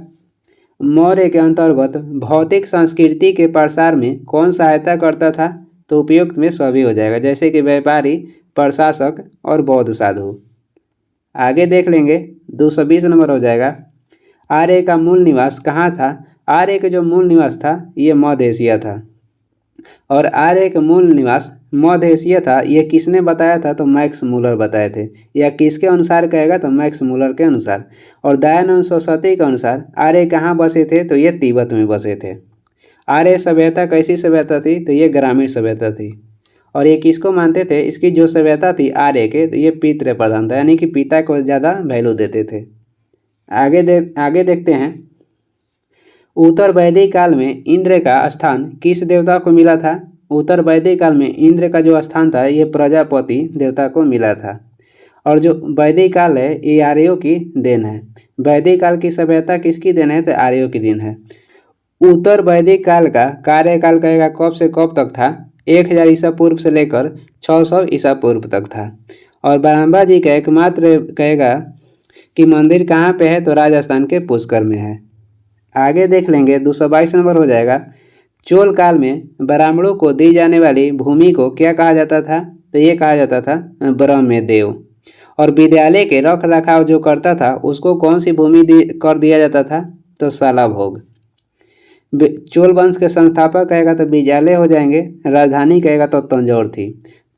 मौर्य के अंतर्गत भौतिक संस्कृति के प्रसार में कौन सहायता करता था? तो उपयुक्त में सभी हो जाएगा, जैसे कि व्यापारी, प्रशासक और बौद्ध साधु। आगे देख लेंगे 220 नंबर हो जाएगा। आर्य का मूल निवास कहाँ था? आर्य का जो मूल निवास था ये मध्य एशिया था। और आर्य का मूल निवास मध्य एशिया था ये किसने बताया था? तो मैक्स मूलर बताए थे। या किसके अनुसार कहेगा? तो मैक्स मूलर के अनुसार। और दयानंद सरस्वती के अनुसार आर्य कहाँ बसे थे? तो ये तिब्बत में बसे थे। आर्य सभ्यता कैसी सभ्यता थी? तो ये ग्रामीण सभ्यता थी। और ये किसको मानते थे? इसकी जो सभ्यता थी आर्य के, तो ये पितृ प्रधान था, यानी कि पिता को ज़्यादा वैल्यू देते थे। आगे देखते हैं। उत्तर वैदिक काल में इंद्र का स्थान किस देवता को मिला था? उत्तर वैदिक काल में इंद्र का जो स्थान था ये प्रजापति देवता को मिला था। और जो वैदिक काल है ये आर्यों की देन है। वैदिक काल की सभ्यता किसकी देन है? तो आर्यों की देन है। उत्तर वैदिक काल का कार्यकाल कहेगा कब से कब तक था? 1000 ईसा पूर्व से लेकर 600 ईसा पूर्व तक था। और ब्रह्मा जी का एकमात्र कहेगा कि मंदिर कहाँ पे है, तो राजस्थान के पुष्कर में है। आगे देख लेंगे 222 नंबर हो जाएगा। चोल काल में ब्राह्मणों को दी जाने वाली भूमि को क्या कहा जाता था, तो ये कहा जाता था ब्रह्मदेव। और विद्यालय के रख रखाव जो करता था उसको कौन सी भूमि कर दिया जाता था, तो सालाभोग। चोल वंश के संस्थापक कहेगा तो विद्यालय हो जाएंगे, राजधानी कहेगा तो तंजौर थी।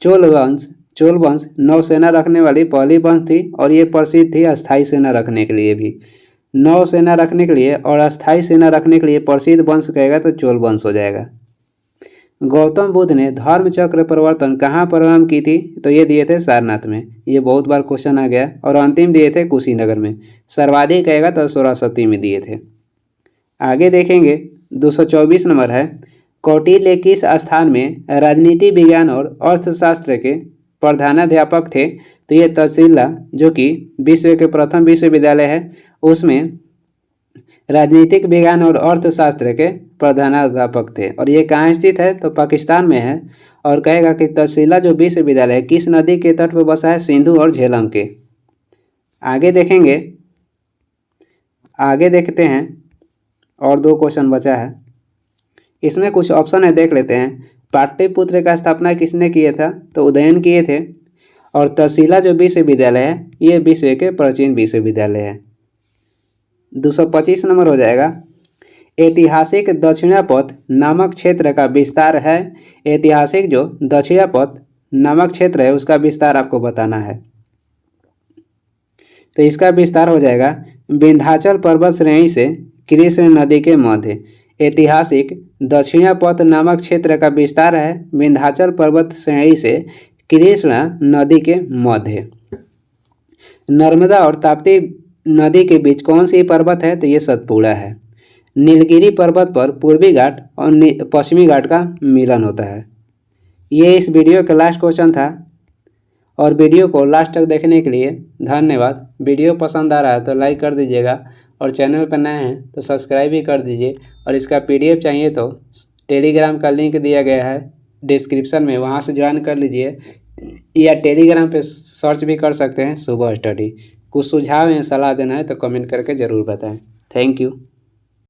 चोल वंश नौसेना रखने वाली पहली वंश थी और ये प्रसिद्ध थी अस्थायी सेना रखने के लिए भी। नौसेना रखने के लिए और अस्थायी सेना रखने के लिए प्रसिद्ध वंश कहेगा तो चोल वंश हो जाएगा। गौतम बुद्ध ने धर्म चक्र परिवर्तन कहाँ प्रारंभ की थी, तो ये दिए थे सारनाथ में। ये बहुत बार क्वेश्चन आ गया। और अंतिम दिए थे कुशीनगर में। सर्वाधिक कहेगा तो सोरासती में दिए थे। आगे देखेंगे 224 नंबर है। कौटिल्य किस स्थान में राजनीति विज्ञान और अर्थशास्त्र के प्रधानाध्यापक थे, तो ये तहसीला जो कि विश्व के प्रथम विश्वविद्यालय है उसमें राजनीतिक विज्ञान और अर्थशास्त्र के प्रधानाध्यापक थे। और ये कहाँ स्थित है, तो पाकिस्तान में है। और कहेगा कि तहसीला जो विश्वविद्यालय है किस नदी के तट पर बसा है, सिंधु और झेलम के। आगे देखते हैं और 2 क्वेश्चन बचा है। इसमें कुछ ऑप्शन है, देख लेते हैं। पाटलिपुत्र का स्थापना किसने किया था, तो उदयन किए थे। और तहसीला जो विश्वविद्यालय है ये विश्व के प्राचीन विश्वविद्यालय है। 225 नंबर हो जाएगा। ऐतिहासिक दक्षिणापथ नामक क्षेत्र का विस्तार है। ऐतिहासिक जो दक्षिणापथ नामक क्षेत्र है उसका विस्तार आपको बताना है। तो इसका विस्तार हो जाएगा विंध्याचल पर्वत श्रेणी से कृष्ण नदी के मध्य। ऐतिहासिक दक्षिणापथ नामक क्षेत्र का विस्तार है विंध्याचल पर्वत श्रेणी से कृष्णा नदी के मध्य। नर्मदा और ताप्ती नदी के बीच कौन सी पर्वत है, तो ये सतपुड़ा है। नीलगिरी पर्वत पर पूर्वी घाट और पश्चिमी घाट का मिलन होता है। ये इस वीडियो का लास्ट क्वेश्चन था। और वीडियो को लास्ट तक देखने के लिए धन्यवाद। वीडियो पसंद आ रहा है तो लाइक कर दीजिएगा और चैनल पर नए हैं तो सब्सक्राइब भी कर दीजिए। और इसका PDF चाहिए तो टेलीग्राम का लिंक दिया गया है डिस्क्रिप्शन में, वहाँ से ज्वाइन कर लीजिए। या टेलीग्राम पे सर्च भी कर सकते हैं सुबह स्टडी। कुछ सुझाव या सलाह देना है तो कमेंट करके ज़रूर बताएं। Thank you.